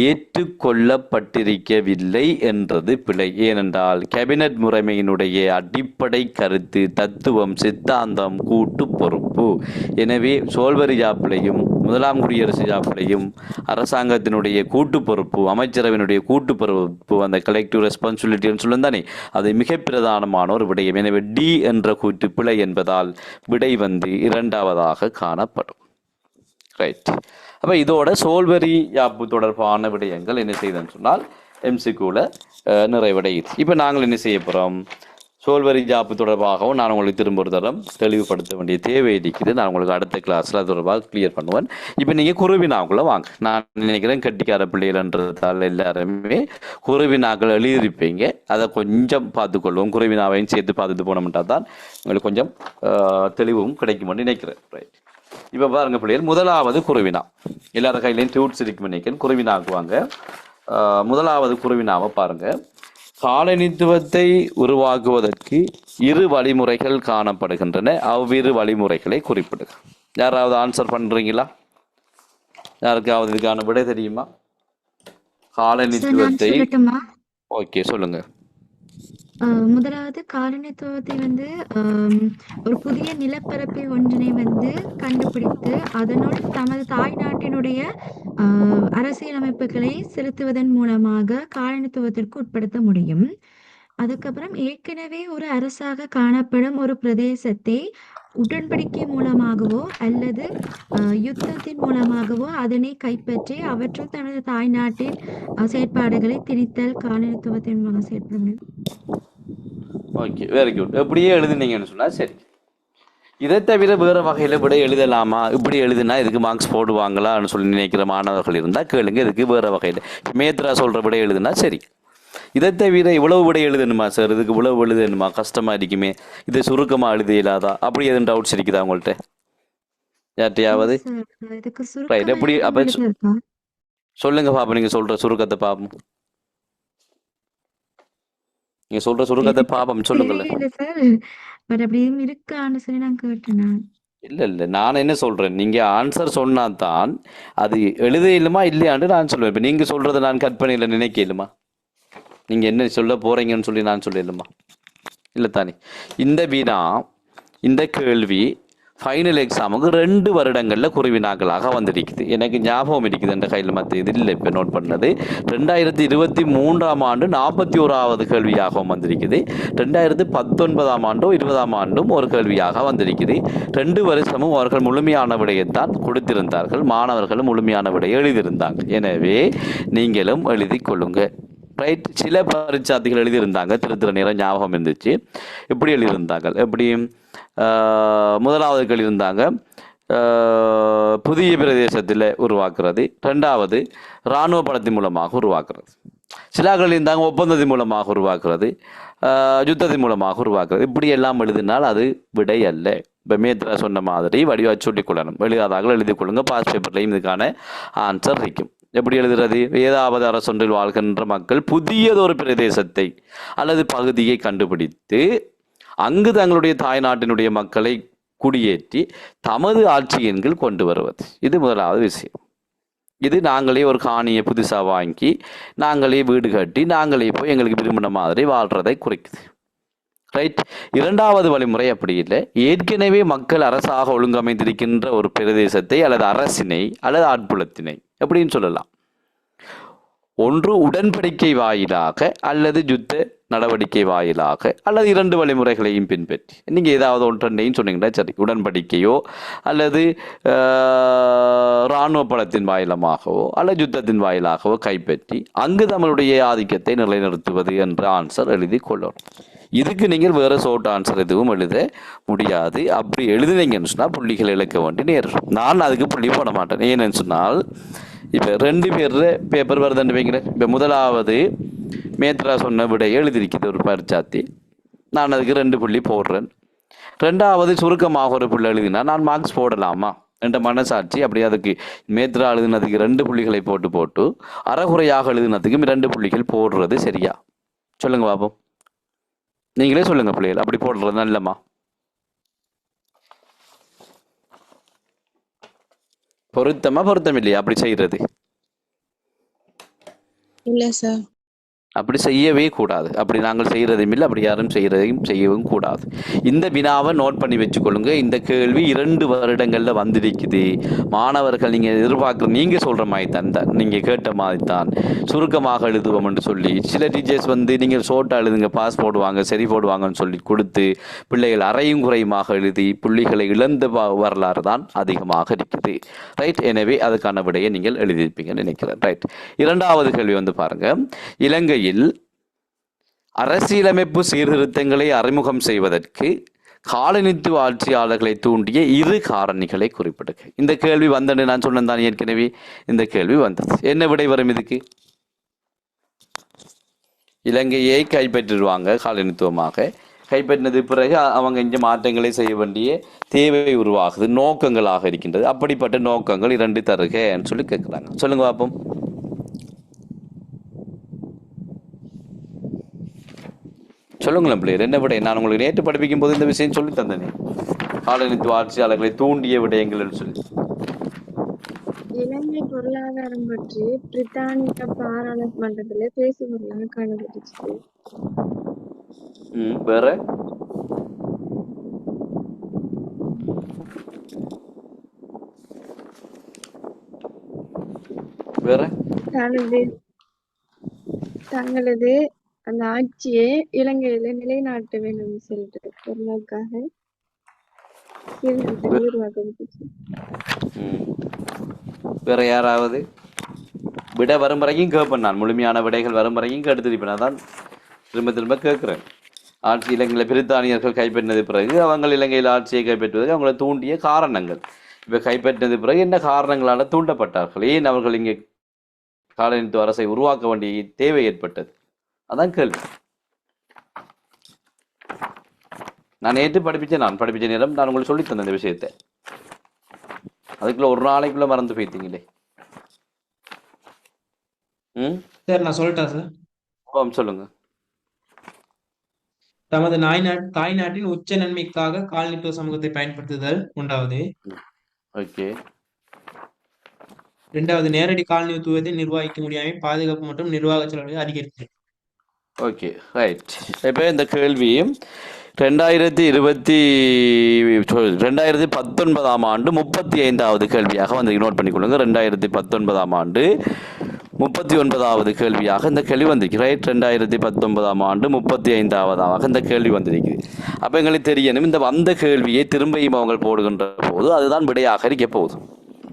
ஏற்றுக்கொள்ளப்பட்டிருக்கவில்லை என்றது பிழை. ஏனென்றால் கேபினட் முறைமையினுடைய அடிப்படை கருத்து தத்துவம் சித்தாந்தம் கூட்டு பொறுப்பு. எனவே சோல்வரி ஜாப்பிலையும் முதலாம் குடியரசு ஜாப்பிலையும் அரசாங்கத்தினுடைய கூட்டு பொறுப்பு அமைச்சரவையினுடைய கூட்டு பொறுப்பு அந்த கலெக்டிவ் ரெஸ்பான்சிபிலிட்டின்னு சொல்லும் தானே, அது மிக பிரதானமான ஒரு விடயம். எனவே டி என்ற கூட்டு பிழை என்பதால் விடை இரண்டாவதாக காணப்படும். ரைட். அப்போ இதோட சோல்வரி யாப்பு தொடர்பான விடயங்கள் என்ன செய்யுதுன்னு சொன்னால் எம்சிக்யூவில் நிறைவடையுது. இப்போ நாங்கள் என்ன செய்ய போகிறோம், சோல்வரி ஜாப்பு தொடர்பாகவும் நான் உங்களுக்கு திரும்ப ஒரு தரம் தெளிவுபடுத்த வேண்டிய தேவை இருக்குது. நான் உங்களுக்கு அடுத்த கிளாஸில் அது தொடர்பாக கிளியர் பண்ணுவேன். இப்போ நீங்கள் குருவினாக்குள்ளே வாங்க. நான் நினைக்கிறேன் கட்டிக்கார பிள்ளைகள்ன்றதால் எல்லாருமே குருவினாக்கள் எழுதியிருப்பீங்க. அதை கொஞ்சம் பார்த்துக்கொள்வோம். குருவினாவையும் சேர்த்து பார்த்துட்டு போனோம்னா தான் உங்களுக்கு கொஞ்சம் தெளிவும் கிடைக்கும்னு நினைக்கிறேன். ரைட். இப்போ பாருங்க பிள்ளைகள், முதலாவது குருவினா. எல்லாரும் கையிலையும் டியூட்ஸ் இருக்கு நினைக்கிறேன். குருவினாக்குவாங்க. முதலாவது குருவினாவை பாருங்க. காலனித்துவத்தை உருவாக்குவதற்கு இரு வழிமுறைகள் காணப்படுகின்றன. அவ்விரு வழிமுறைகளை குறிப்பிடுக. யாராவது ஆன்சர் பண்றீங்களா? யாருக்காவது இதுக்கான விடை தெரியுமா? காலனித்துவத்தை ஓகே சொல்லுங்க. முதலாவது காலனித்துவத்தை ஒரு புதிய நிலப்பரப்பை ஒன்றினை கண்டுபிடித்து அதனுள் தமது தாய் நாட்டினுடைய அரசியலமைப்புகளை செலுத்துவதன் மூலமாக காலனித்துவத்திற்கு உட்படுத்த முடியும். அதுக்கப்புறம் ஏற்கனவே ஒரு அரசாக காணப்படும் ஒரு பிரதேசத்தை உடன்படிக்கை மூலமாகவோ அல்லது யுத்தத்தின் மூலமாகவோ அதனை கைப்பற்றி அவற்றுள் தனது தாய் நாட்டின் செயற்பாடுகளை திணித்தல் காலனித்துவத்தின் மூலம் செயற்பட முடியும். Okay, very good. எப்படியே எழுதுனீங்கன்னு சொன்னா சரி. இதை தவிர வேறு வகையில் விட எழுதலாமா, இப்படி எழுதுனா இதுக்கு மார்க்ஸ் போடுவாங்களான்னு சொல்லி நினைக்கிற மாணவர்கள் இருந்தால் கேளுங்க. இதுக்கு வேறு வகையில் மேத்ரா சொல்கிற விட எழுதுனா சரி. இதை தவிர இவ்வளவு விட எழுதணுமா சார், இதுக்கு இவ்வளவு எழுதணுமா, கஷ்டமாக இருக்குமே, இதை சுருக்கமாக எழுத இல்லாதா, அப்படி எதுவும் டவுட்ஸ் இருக்குதா உங்கள்கிட்ட யார்ட்டையாவது? ரைட். எப்படி அப்போ சொல்லுங்க பாப்போம். நீங்கள் சொல்கிற சுருக்கத்தை பார்ப்போம். நீங்க சொல்ற சுருக்கத்தை பாப்போம் சொல்லுங்கள்ல. இல்ல நான் என்ன சொல்றேன், நீங்க ஆன்சர் சொன்னா தான் அது எழுத இயலுமா இல்லையான்னு நான் சொல்லுவேன். இப்ப நீங்க சொல்றதை நான் கற்பனையில நினைக்க இயலுமா? நீங்க என்ன சொல்ல போறீங்கன்னு சொல்லி நான் சொல்லிடலுமா? இல்லை தானே. இந்த வினா இந்த கேள்வி ஃபைனல் எக்ஸாமுக்கு 2 வருடங்களில் குருவினாக்களாக வந்திருக்குது. எனக்கு ஞாபகம் இருக்குது என்ற கையில் மற்ற இது இல்லை இப்போ நோட் பண்ணது. 2023ஆம் ஆண்டு 41வது கேள்வியாகவும் வந்திருக்குது. 2019ஆம் ஆண்டோ 20ஆம் ஆண்டும் ஒரு கேள்வியாக வந்திருக்குது. 2 வருஷமும் அவர்கள் முழுமையான விடையைத்தான் கொடுத்திருந்தார்கள். மாணவர்களும் முழுமையான விடையை எழுதியிருந்தாங்க. எனவே நீங்களும் எழுதி கொள்ளுங்க. ரைட். சில பரீட்சார்த்திகள் எழுதியிருந்தாங்க, திரு நேரம் ஞாபகம் இருந்துச்சு. எப்படி எழுதியிருந்தாங்க, எப்படி முதலாவது கேள்வி இருந்தாங்க புதிய பிரதேசத்தில் உருவாக்குறது, 2வது இராணுவ படத்தின் மூலமாக உருவாக்குறது. சிலாக்கள் இருந்தாங்க ஒப்பந்தத்தின் மூலமாக உருவாக்குறது, யுத்தத்தின் மூலமாக உருவாக்குறது. இப்படி எல்லாம் எழுதினால் அது விடை அல்ல. இப்போ மேத்ரா சொன்ன மாதிரி வடிவாக சொல்லிக்கொள்ளணும். எழுதாதார்கள் எழுதி கொள்ளுங்க. பாஸ் பேப்பர்லையும் இதுக்கான ஆன்சர் இருக்கும். எப்படி எழுதுறது? ஏதாவது அரசொன்றில் வாழ்கின்ற மக்கள் புதியதொரு பிரதேசத்தை அல்லது பகுதியை கண்டுபிடித்து அங்கு தங்களுடைய தாய்நாட்டினுடைய மக்களை குடியேற்றி தமது ஆட்சியின் கீழ் கொண்டு வருவது. இது முதலாவது விஷயம். இது நாங்களே ஒரு காணியை புதுசாக வாங்கி நாங்களே வீடு கட்டி நாங்களே போய் எங்களுக்கு விரும்பின மாதிரி வாழ்றதை குறிக்குது. ரைட். 2வது வழிமுறை அப்படி இல்லை. ஏற்கனவே மக்கள் அரசாக ஒழுங்கமைந்திருக்கின்ற ஒரு பிரதேசத்தை அல்லது அரசினை அல்லது ஆட்புலத்தினை எப்படின்னு சொல்லலாம். ஒன்று உடன்படிக்கை வாயிலாக அல்லது யுத்த நடவடிக்கை வாயிலாக அல்லது 2 வழிமுறைகளையும் பின்பற்றி நீங்கள் ஏதாவது ஒன்றையும் சொன்னீங்கன்னா சரி. உடன்படிக்கையோ அல்லது இராணுவ பலத்தின் வாயிலமாகவோ அல்லது யுத்தத்தின் வாயிலாகவோ கைப்பற்றி அங்கு நம்மளுடைய ஆதிக்கத்தை நிலைநிறுத்துவது என்ற ஆன்சர் எழுதி கொள்ளணும். இதுக்கு நீங்கள் வேறு ஷார்ட் ஆன்சர் எதுவும் எழுத முடியாது. அப்படி எழுதுனீங்கன்னு சொன்னால் புள்ளிகள் இழக்க வேண்டி நேரும். நான் அதுக்கு புள்ளி போட மாட்டேன். ஏன்னு சொன்னால் இப்போ 2 பேர் பேப்பர் வருதுன்னு வைக்கிறேன். இப்போ முதலாவது மேத்ரா சொன்ன விட எழுதியிருக்குது ஒரு பரிச்சாத்தி, நான் அதுக்கு 2 புள்ளி போடுறேன். 2வது சுருக்கமாக ஒரு புள்ளி எழுதினா நான் மார்க்ஸ் போடலாமா என்ற மனசாட்சி அப்படி அதுக்கு மேத்ரா எழுதினதுக்கு 2 புள்ளிகளை போட்டு அறகுறையாக எழுதினதுக்கும் 2 புள்ளிகள் போடுறது சரியா? சொல்லுங்க பாப்போம். நீங்களே சொல்லுங்க பிள்ளைகள், அப்படி போடுறது நல்லம்மா? பொருத்தம் இல்லையா அப்படி செய்யறது? இல்ல சார். அப்படி செய்யவே கூடாது. அப்படி நாங்கள் செய்கிறதையும் இல்லை, அப்படி யாரும் செய்யவும் கூடாது. இந்த வினாவை நோட் பண்ணி வச்சுக்கொள்ளுங்க. இந்த கேள்வி 2 வருடங்களில் வந்திருக்குது. மாணவர்கள் நீங்கள் எதிர்பார்க்குற நீங்கள் சொல்கிற மாதிரி தான் நீங்கள் கேட்ட மாதிரி தான் சுருக்கமாக எழுதுவோம் என்று சொல்லி சில டீச்சர்ஸ் நீங்கள் ஷோர்ட்டாக எழுதுங்க பாஸ் போடுவாங்க சரி போடுவாங்கன்னு சொல்லி கொடுத்து பிள்ளைகள் அறையும் குறையுமாக எழுதி புள்ளிகளை இழந்த வரலாறு தான் அதிகமாக இருக்குது. ரைட். எனவே அதுக்கான விடையை நீங்கள் எழுதியிருப்பீங்கன்னு நினைக்கிறேன். ரைட். 2வது கேள்வி பாருங்கள். இலங்கையில் அரசியலமைப்பு சீர்திருத்தங்களை அறிமுகம் செய்வதற்கு காலனித்துவ ஆட்சியாளர்களை தூண்டிய 2 காரணிகளை குறிப்பிடுங்க. இந்த கேள்வி வந்தது நான் சொன்னேன் தான் ஏற்கனவே. இந்த கேள்வி வந்தது. என்ன விடை வரும் இதுக்கு? இலங்கையை கைப்பற்றிடுவாங்க. காலனித்துவமாக கைப்பற்றினது பிறகு அவங்க இங்கே மாற்றங்களை செய்ய வேண்டிய தேவை உருவாகுது, நோக்கங்களாக இருக்கின்றது. அப்படிப்பட்ட நோக்கங்கள் 2 தருகன்னு சொல்லி கேட்குறாங்க. சொல்லுங்க பார்ப்போம். சொல்லுங்களேன் பிள்ளையர், என்ன விடை? நான் உங்களுக்கு நேற்று படிப்பிக்கும் போது இந்த விஷயம் சொல்லி தந்தேனே, காலனித்துவ ஆட்சியாளர்களை தூண்டிய விடயங்கள் சொல்லி. இலங்கை பொருளாதாரம் பற்றி பிரித்தானிய பாராளுமன்றத்துல பேசுவதாக காணப்பட்டுச்சு. வேற வேற தங்களது அந்த ஆட்சியை இலங்கையில நிலைநாட்ட வேண்டும் சொல்லிட்டு ஒரு நோக்காக உருவாக்கப்பட்டுச்சு. வேற யாராவது விட வரும் வரைக்கும் கேட்பேன். நான் முழுமையான விடைகள் வரும் வரைக்கும் கேட்டுருப்பேன். அதான் திரும்ப கேட்குறேன். ஆட்சி இலங்கையில் பிரித்தானியர்கள் கைப்பற்றினது பிறகு அவங்க இலங்கையில் ஆட்சியை கைப்பற்றுவதற்கு அவங்களை தூண்டிய காரணங்கள். இப்போ கைப்பற்றினது பிறகு என்ன காரணங்களால் தூண்டப்பட்டார்கள்? ஏன் அவர்கள் இங்கே காலனித்துவ அரசை உருவாக்க வேண்டிய தேவை ஏற்பட்டது? அதான் கேள்வி. நான் நேற்று நான் படிப்பிச்ச நேரம் நான் உங்களுக்கு சொல்லி தந்தேன் இந்த விஷயத்தை. அதுக்குள்ள ஒரு நாளைக்குள்ள மறந்து போயிட்டீங்களே. சார் நான் சொல்லட்டா சார்? சொல்லுங்க. தமது தாய்நாட்டின் உச்ச நன்மைக்காக காலனித்துவ சமூகத்தை பயன்படுத்துதல் 1வது. ஓகே. 2வது நேரடி காலனித்துவத்தை நிர்வகிக்க முடியாமை, பாதுகாப்பு மற்றும் நிர்வாக செலவுகளை அதிகரித்தல். Okay, right. இப்போ இந்த கேள்வி 2019 ஆண்டு 35வது கேள்வியாக வந்து நோட் பண்ணிக்கொள்ளுங்க. 2019 ஆண்டு 39வது கேள்வியாக இந்த கேள்வி வந்திருக்கு. ரைட். 2019 ஆண்டு 35வது இந்த கேள்வி வந்திருக்குது. அப்போ எங்களுக்கு தெரியணும், இந்த வந்த கேள்வியை திரும்பியும் அவங்க போடுகின்ற போது அதுதான் விடையாக இருக்க போகுது.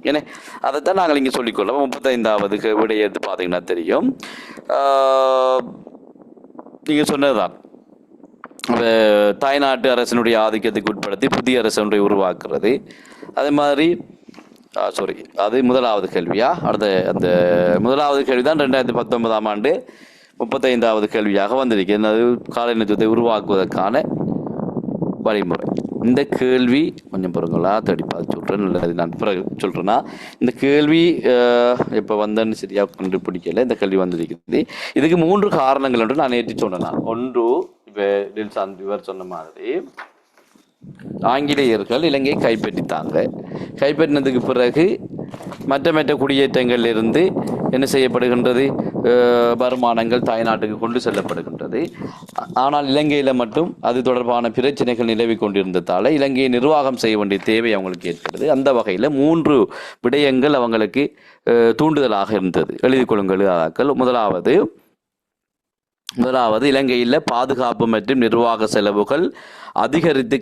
ஏன்னா அதைத்தான் நாங்கள் இங்கே சொல்லிக்கொள்ளோம். 35வது விடையை எடுத்து பார்த்தீங்கன்னா தெரியும். நீங்கள் சொன்னதுதான், தாய்நாட்டு அரசனுடைய ஆதிக்கத்துக்கு உட்படுத்தி புதிய அரசனுடைய உருவாக்குறது. அதே மாதிரி அது முதலாவது கேள்வியா? அடுத்த அந்த முதலாவது கேள்வி தான் 2019 ஆண்டு 35வது கேள்வியாக வந்திருக்கு. என்னது? காலனித்துவத்தை உருவாக்குவதற்கான வழிமுறை. இந்த கேள்வி கொஞ்சம் பொறுங்களா தேடி பார்த்து சொல்கிறேன். நல்லது, நான் பிறகு சொல்கிறேன்னா இந்த கேள்வி இப்போ வந்தேன்னு சரியாக கண்டுபிடிக்கல. இந்த கேள்வி வந்திருக்குது. இதுக்கு 3 காரணங்கள் என்று நான் நேற்று சொன்னேன். ஒன்று, இப்போ டில்சான் இவர் சொன்ன மாதிரி ஆங்கிலேயர்கள் இலங்கையை கைப்பற்றித்தாங்க. கைப்பற்றினதுக்கு பிறகு மற்ற குடியேற்றங்கள் இருந்து என்ன செய்யப்படுகின்றது? வருமானங்கள் தாய்நாட்டுக்கு கொண்டு செல்லப்படுகின்றது. ஆனால் இலங்கையில் மட்டும் அது தொடர்பான பிரச்சனைகள் நிலவி கொண்டிருந்ததால் இலங்கையை நிர்வாகம் செய்ய வேண்டிய தேவை அவங்களுக்கு ஏற்படுது. அந்த வகையில் 3 விடயங்கள் அவங்களுக்கு தூண்டுதலாக இருந்தது. எழுதி கொள்ளுங்கள் ஆக்கள். முதலாவது இலங்கையில் பாதுகாப்பு மற்றும் நிர்வாக செலவுகள் அதிகரித்து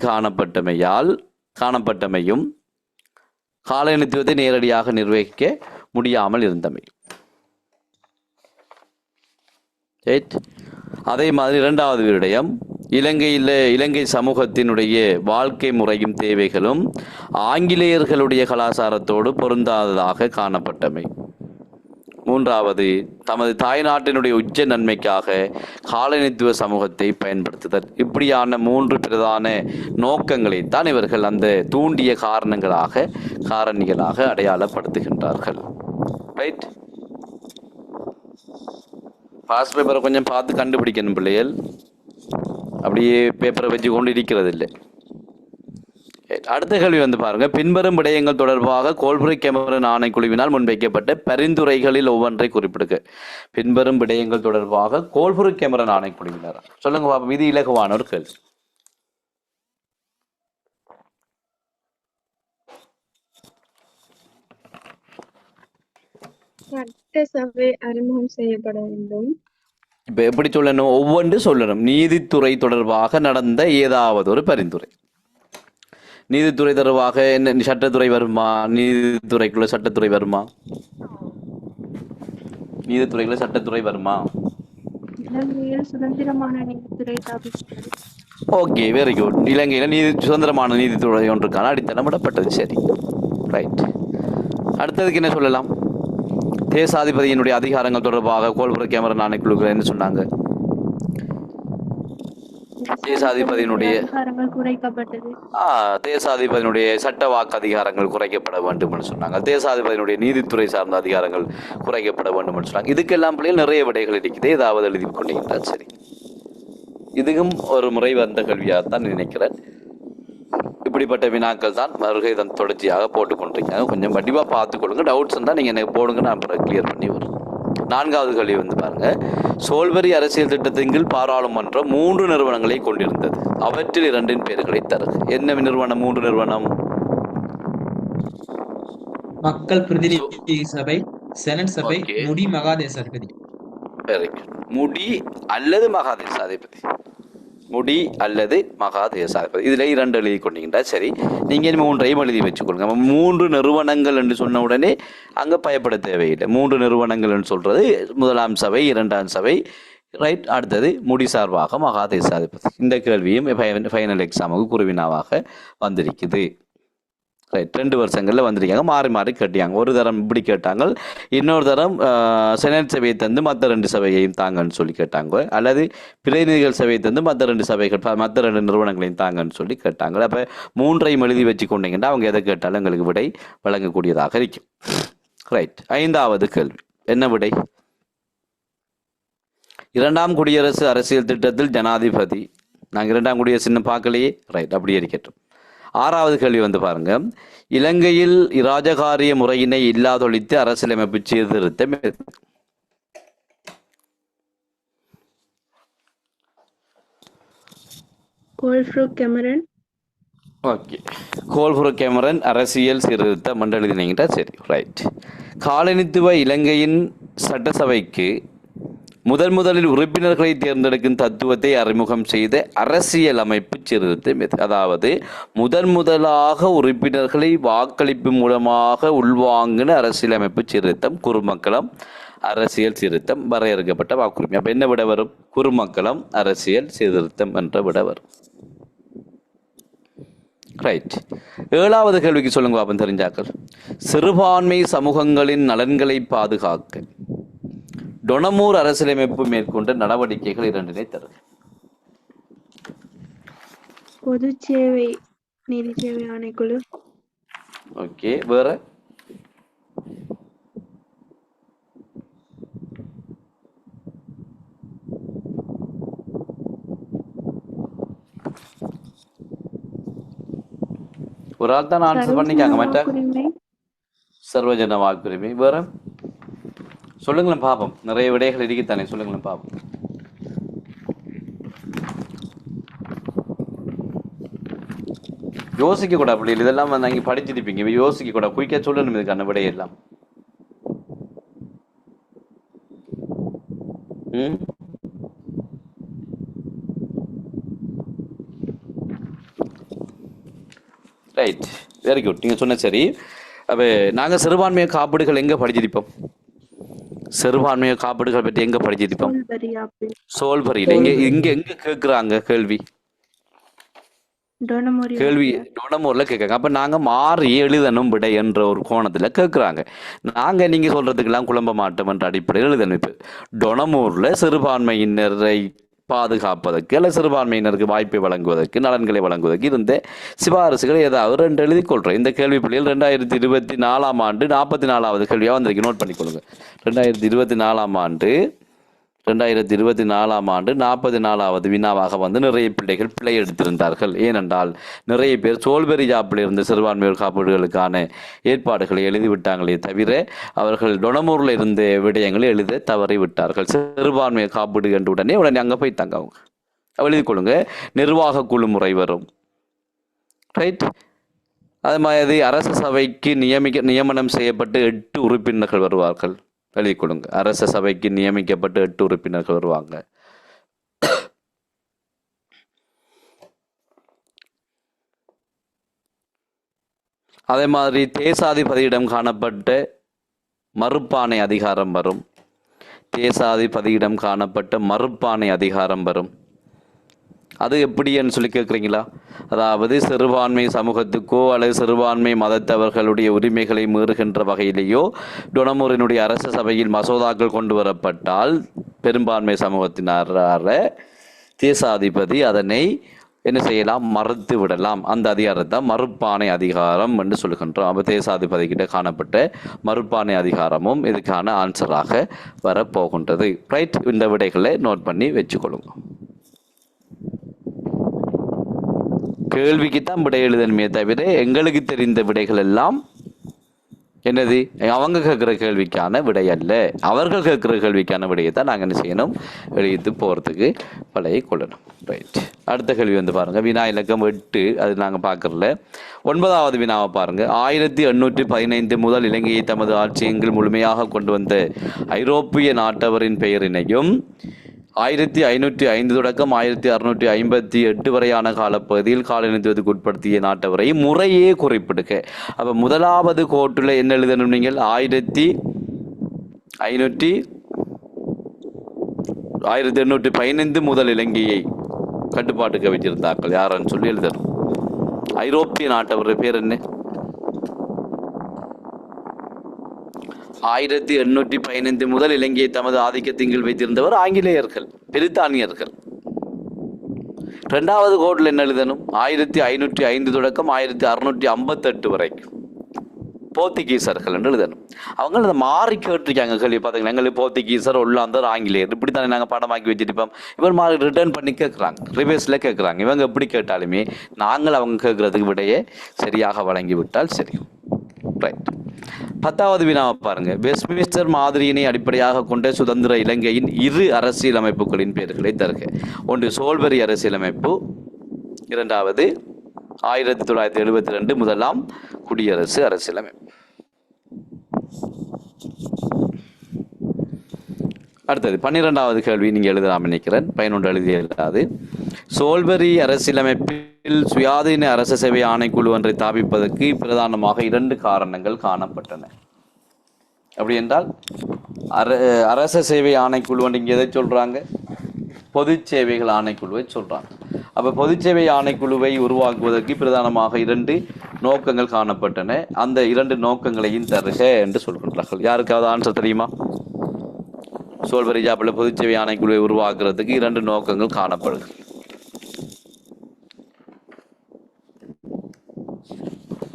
காணப்பட்டமையும் காலனித்துவத்தை நேரடியாக நிர்வகிக்க முடியாமல் இருந்தமை. அதே மாதிரி 2வது விடயம், இலங்கை சமூகத்தினுடைய வாழ்க்கை முறையும் தேவைகளும் ஆங்கிலேயர்களுடைய கலாச்சாரத்தோடு பொருந்தாததாக காணப்பட்டமை. மூன்றாவது, தமது தாய்நாட்டினுடைய உச்ச நன்மைக்காக காலனித்துவ சமூகத்தை பயன்படுத்துதல். இப்படியான 3 பிரதான நோக்கங்களைத்தான் இவர்கள் அந்த தூண்டிய காரணிகளாக அடையாளப்படுத்துகின்றார்கள். ரைட், பாஸ் பேப்பரை கொஞ்சம் பார்த்து கண்டுபிடிக்கணும் பிள்ளைகள், அப்படியே பேப்பரை வச்சு கொண்டு இருக்கிறது இல்லை. அடுத்த கேள்வி பாருங்க, பின்வரும் விடயங்கள் தொடர்பாக கோல்புரை கேமரன் ஆணைக்குழுவினால் முன்வைக்கப்பட்ட பரிந்துரைகளில் ஒவ்வொன்றை குறிப்பிடுக. பின்வரும் விடயங்கள் தொடர்பாக கோல்புரை கேமரன் ஆணைக்குழுவினர் சொல்லுங்க பாப்போம். இது இலகுவான ஒரு கேள்வி. சட்டசபை அறிமுகம் செய்யப்பட வேண்டும். இப்ப எப்படி சொல்லணும்? ஒவ்வொன்று சொல்லணும். நீதித்துறை தொடர்பாக நடந்த ஏதாவது ஒரு பரிந்துரை. நீதித்துறை தொடர்பாக என்ன, சட்டத்துறை வருமா? நீதித்துறைக்குள்ள சட்டத்துறை வருமா? நீதித்துறைக்குள்ள சட்டத்துறை வருமா? இலங்கையில் சுதந்திரமான நீதித்துறை ஸ்தாபிக்கப்பட்டது. Okay, very good. இலங்கையில சுதந்திரமான நீதித்துறை ஒன்றுக்கான அடித்தளம் விடப்பட்டது. சரி, ரைட். அடுத்ததுக்கு என்ன சொல்லலாம்? தேசாதிபதியினுடைய அதிகாரங்கள் தொடர்பாக கோல்புரை கேமரன் ஆணைக்குழுக்கள் என்ன சொன்னாங்க? தேசாதிபதியினுடைய குறைக்கப்பட்டது. தேசாதிபதியினுடைய சட்ட வாக்கு அதிகாரங்கள் குறைக்கப்பட வேண்டும் என்று சொன்னாங்க. தேசாதிபதியினுடைய நீதித்துறை சார்ந்த அதிகாரங்கள் குறைக்கப்பட வேண்டும் என்று சொன்னாங்க. இதுக்கெல்லாம் பிள்ளைகள் நிறைய விடைகள் இருக்குது, ஏதாவது எழுதி கொண்டீங்கன்னா சரி. இதுவும் ஒரு முறை வந்த கேள்வியாகத்தான் நினைக்கிறேன். இப்படிப்பட்ட வினாக்கள் தான் வருகை தொடர்ச்சியாக போட்டுக்கொண்டிருக்காங்க. கொஞ்சம் வடிவாக பார்த்துக்கொள்ளுங்க. டவுட்ஸ் இருந்தால் நீங்கள் எனக்கு போடுங்க, நான் கிளியர் பண்ணி வரும். 4வது கேள்வி பாருங்க, சோல்பரி அரசியல் திட்டத்தின் கீழ் பாராளுமன்றம் 3 நிறுவனங்களை கொண்டிருந்தது. அவற்றில் 2 பெயர்களை தருக. என்ன நிறுவனம்? 3 நிறுவனம். மக்கள் பிரதிநிதி சபை, செனட் சபை, முடி மகாதேசாதிபதி. முடி அல்லது மகாதேசாதிபதி. முடி அல்லது மகாதேசாதிபதி. இதுல 2 எழுதி கொண்டீங்கன்னா சரி. நீங்க 3ஐயும் எழுதி வச்சுக்கொள்ளுங்க. 3 நிறுவனங்கள் என்று சொன்ன உடனே அங்க பயப்பட தேவையில்லை. 3 நிறுவனங்கள் என்று சொல்றது 1ஆம் சபை, 2ஆம் சபை, ரைட். அடுத்தது முடி சார்பாக மகாதேசாதிபதி. இந்த கேள்வியும் ஃபைனல் எக்ஸாமுக்கு குருவினாவாக வந்திருக்குது. ரைட், 2 வருஷங்களில் வந்திருக்காங்க. மாறி மாறி கேட்டாங்க. ஒரு தரம் இப்படி கேட்டாங்க, இன்னொரு தரம் செனட் சபையை தந்து மற்ற 2 சபையையும் தாங்கன்னு சொல்லி கேட்டாங்க. அல்லது பிரதிநிதிகள் சபையை தந்து மற்ற 2 சபைகள் மற்ற 2 நிறுவனங்களையும் தாங்கன்னு சொல்லி கேட்டாங்க. அப்போ 3ஐயும் எழுதி வச்சு கொண்டீங்கன்னா அவங்க எதை கேட்டாலும் எங்களுக்கு விடை வழங்கக்கூடியதாக இருக்கும். ரைட், 5வது கேள்வி என்ன விடை? 2ஆம் குடியரசு அரசியல் திட்டத்தில் ஜனாதிபதி. நாங்கள் 2ஆம் குடியரசு இன்னும் பார்க்கலையே. ரைட், அப்படியே இருக்கட்டும். 6வது கேள்வி பாருங்க, இலங்கையில் இராஜகாரிய முறையினை இல்லாதொழித்து அரசியலமைப்பு சீர்திருத்தம். கோல்புரை கேமரன். ஓகே, கோல்புரை கேமரன் அரசியல் சீர்திருத்தம் என்று எழுதினீங்கன்னா சரி. ரைட், காலனித்துவ இலங்கையின் சட்டசபைக்கு முதலில் உறுப்பினர்களை தேர்ந்தெடுக்கும் தத்துவத்தை அறிமுகம் செய்த அரசியல் அமைப்பு சீர்திருத்தம் எது? அதாவது முதலாக உறுப்பினர்களை வாக்களிப்பு மூலமாக உள்வாங்கின அரசியலமைப்பு சீர்திருத்தம் குறுமக்களம் அரசியல் சீர்திருத்தம், வரையறுக்கப்பட்ட வாக்குரிமை. அப்ப என்ன விட வரும்? குறுமக்களம் அரசியல் சீர்திருத்தம் என்ற விட வரும். ரைட், 7வது கேள்விக்கு சொல்லுங்க பாப்போம் தெரிஞ்சாக்கள். சிறுபான்மை சமூகங்களின் நலன்களை பாதுகாக்க டொனமூர் அரசியலமைப்பு மேற்கொண்ட நடவடிக்கைகள் 2 தருக. பொது சேவை நிதி சேவை ஆணைக்குழு. ஓகே, வேற? ஒரு ஆள் தான் ஆன்சர் பண்ணிக்காங்க. மற்ற சர்வஜன வாக்குரிமை. வேற சொல்லுங்களேன் பாப்போம். நிறைய விடைகள் இருக்குத்தானே, சொல்லுங்களேன் பாப்போம். யோசிக்க கூட அப்படி இல்லை. இதெல்லாம் நீங்க படிச்சிருப்பீங்க. யோசிக்க கூட குயிக்கா சொல்லணும் இதுக்கான விடையெல்லாம். Right, very good. நீங்க சொன்ன சரி. அப்போ நாங்கள் சிறுபான்மை காப்பீடுகள் எங்கே படிச்சிருப்போம்? சிறுபான்மைய காப்பீடுகள் பற்றி எங்க படிச்சிருப்போம்? சோல்பரியாப்பிள் சோல்பரியில். இங்க எங்க கேட்குறாங்க கேள்வி? கேள்வி டொனமூர்ல கேட்காங்க. அப்ப நாங்க மாறி எழுதணும் விடை என்ற ஒரு கோணத்துல கேட்குறாங்க. நாங்க நீங்க சொல்றதுக்கெல்லாம் குழம்ப மாட்டோம் என்ற அடிப்படையில் எழுதணும். இப்போ டொனமூர்ல சிறுபான்மையினரை பாதுகாப்பதற்கு அல்ல சிறுபான்மையினருக்கு வாய்ப்பை வழங்குவதற்கு நலன்களை வழங்குவதற்கு இருந்த சிபாரிசுகளை ஏதாவது ரெண்டு எழுதி கொள்றேன். இந்த கேள்வி புள்ளியில் 2024 ஆண்டு 44வது கேள்வியாக வந்திருக்கு. நோட் பண்ணிக்கொள்ளுங்க. 2024 ஆண்டு 44வது வினாவாக வந்து நிறைய பிள்ளைகள் பிழை எடுத்திருந்தார்கள். ஏனென்றால் நிறைய பேர் சோல்பெரி ஜாப்பில் இருந்த சிறுபான்மையோர் காப்பீடுகளுக்கான ஏற்பாடுகளை எழுதிவிட்டாங்களே தவிர அவர்கள் டொனமூரில் இருந்த விடயங்களை எழுத தவறி விட்டார்கள். சிறுபான்மையோர் காப்பீடு என்று உடனே அங்கே போய்த்தாங்க. அவங்க எழுதி கொள்ளுங்க. நிர்வாக குழு முறை வரும். ரைட். அது மாதிரி அரசு சபைக்கு நியமனம் செய்யப்பட்டு 8 உறுப்பினர்கள் வருவார்கள். எழுதி கொடுங்க. அரச சபைக்கு நியமிக்கப்பட்டு 8 உறுப்பினர்கள் வருவாங்க. அதே மாதிரி தேசாதிபதியிடம் காணப்பட்ட மறுப்பானை அதிகாரம் வரும். தேசாதிபதியிடம் காணப்பட்ட மறுப்பானை அதிகாரம் வரும். அது எப்படின்னு சொல்லி கேட்குறீங்களா? அதாவது சிறுபான்மை சமூகத்துக்கோ அல்லது சிறுபான்மை மதத்தவர்களுடைய உரிமைகளை மீறுகின்ற வகையிலேயோ டொனமூரினுடைய அரச சபையில் மசோதாக்கள் கொண்டு வரப்பட்டால் பெரும்பான்மை சமூகத்தினரான தேசாதிபதி அதனை என்ன செய்யலாம்? மறுத்து விடலாம். அந்த அதிகாரத்தை மறுப்பானை அதிகாரம் என்று சொல்லுகின்றோம். அப்போ தேசாதிபதி கிட்ட காணப்பட்ட மறுப்பானை அதிகாரமும் இதுக்கான ஆன்சராக வரப்போகின்றது. ரைட். இந்த விடைகளை நோட் பண்ணி வச்சுக்கொள்ளுங்க. கேள்விக்குத்தான் விடை எழுதணுமே தவிர எங்களுக்கு தெரிந்த விடைகள் எல்லாம் என்னது அவங்க கேட்குற கேள்விக்கான விடை அல்ல. அவர்கள் கேட்குற கேள்விக்கான விடையை தான் நாங்கள் என்ன செய்யணும்? எழுதிட்டு போகிறதுக்கு பழகி கொள்ளணும். ரைட். அடுத்த கேள்வி வந்து பாருங்கள். வினா இலக்கம் 8. அது நாங்கள் பார்க்குறல 9வது வினாவை பாருங்கள். 1815 முதல் இலங்கையை தமது ஆட்சியங்கள் முழுமையாக கொண்டு வந்த ஐரோப்பிய நாட்டவரின் பெயரினையும் 1505 தொடக்கம் 1658 வரையான காலப்பகுதியில் காலனித்துவத்துக்கு உட்படுத்திய நாட்டவரை முறையே குறிப்பிடுக. அப்போ முதலாவது கோட்டில் என்ன எழுதணும்? நீங்கள் 1815 முதல் இலங்கையை கட்டுப்பாட்டுக்கு வச்சிருந்தார்கள் யாருன்னு சொல்லி எழுதணும். ஐரோப்பிய நாட்டவர் பேர் என்ன? 1815 முதல் இலங்கையை தமது ஆதிக்கத்தின் கீழ் வைத்திருந்தவர் ஆங்கிலேயர்கள், பிரித்தானியர்கள். 2வது கோட்டில் என்ன எழுதணும்? 1505 தொடக்கம் 1658 வரைக்கும் போர்த்துகீசர்கள் என்று எழுதணும். அவங்க அதை மாறி கேட்டிருக்காங்க கேள்வி. பார்த்தீங்கன்னா எங்களுக்கு போர்த்துகீசர், ஒல்லாந்தர், ஆங்கிலேயர் இப்படி தானே நாங்கள் படமாக்கி வச்சுருப்போம். இவர் மாறி ரிட்டர்ன் பண்ணி கேட்குறாங்க, ரிவர்ஸில் கேட்குறாங்க. இவங்க எப்படி கேட்டாலுமே நாங்கள் அவங்க கேட்குறதுக்கு விடையே சரியாக வழங்கி விட்டால் சரி. ரைட். 10வது வினாவை பாருங்க. வெஸ்ட்மின்ஸ்டர் மாதிரியினை அடிப்படையாக கொண்ட சுதந்திர இலங்கையின் 2 அரசியலமைப்புகளின் பெயர்களை தருக. ஒன்று சோல்பரி அரசியலமைப்பு, 2வது 1972 முதலாம் குடியரசு அரசியலமைப்பு. அடுத்தது 12வது கேள்வி நீங்கள் எழுதலாம் நினைக்கிறேன். 11 எழுதி எழுதாது. சோல்பரி அரசியலமைப்பில் சுயாதீன அரச சேவை ஆணைக்குழு ஒன்றை தாபிப்பதற்கு பிரதானமாக 2 காரணங்கள் காணப்பட்டன. அப்படி என்றால் அரச சேவை ஆணைக்குழு ஒன்று இங்கே எதை சொல்றாங்க? பொது சேவைகள் ஆணைக்குழுவை சொல்றாங்க. அப்ப பொது சேவை ஆணைக்குழுவை உருவாக்குவதற்கு பிரதானமாக 2 நோக்கங்கள் காணப்பட்டன. அந்த 2 நோக்கங்களையும் தருக என்று சொல்கின்றார்கள். யாருக்காவது ஆன்சர் தெரியுமா? சோல்பரி ஜாப்பில் பொது சேவை ஆணைக்குழுவை உருவாக்குறதுக்கு 2 நோக்கங்கள் காணப்படுது.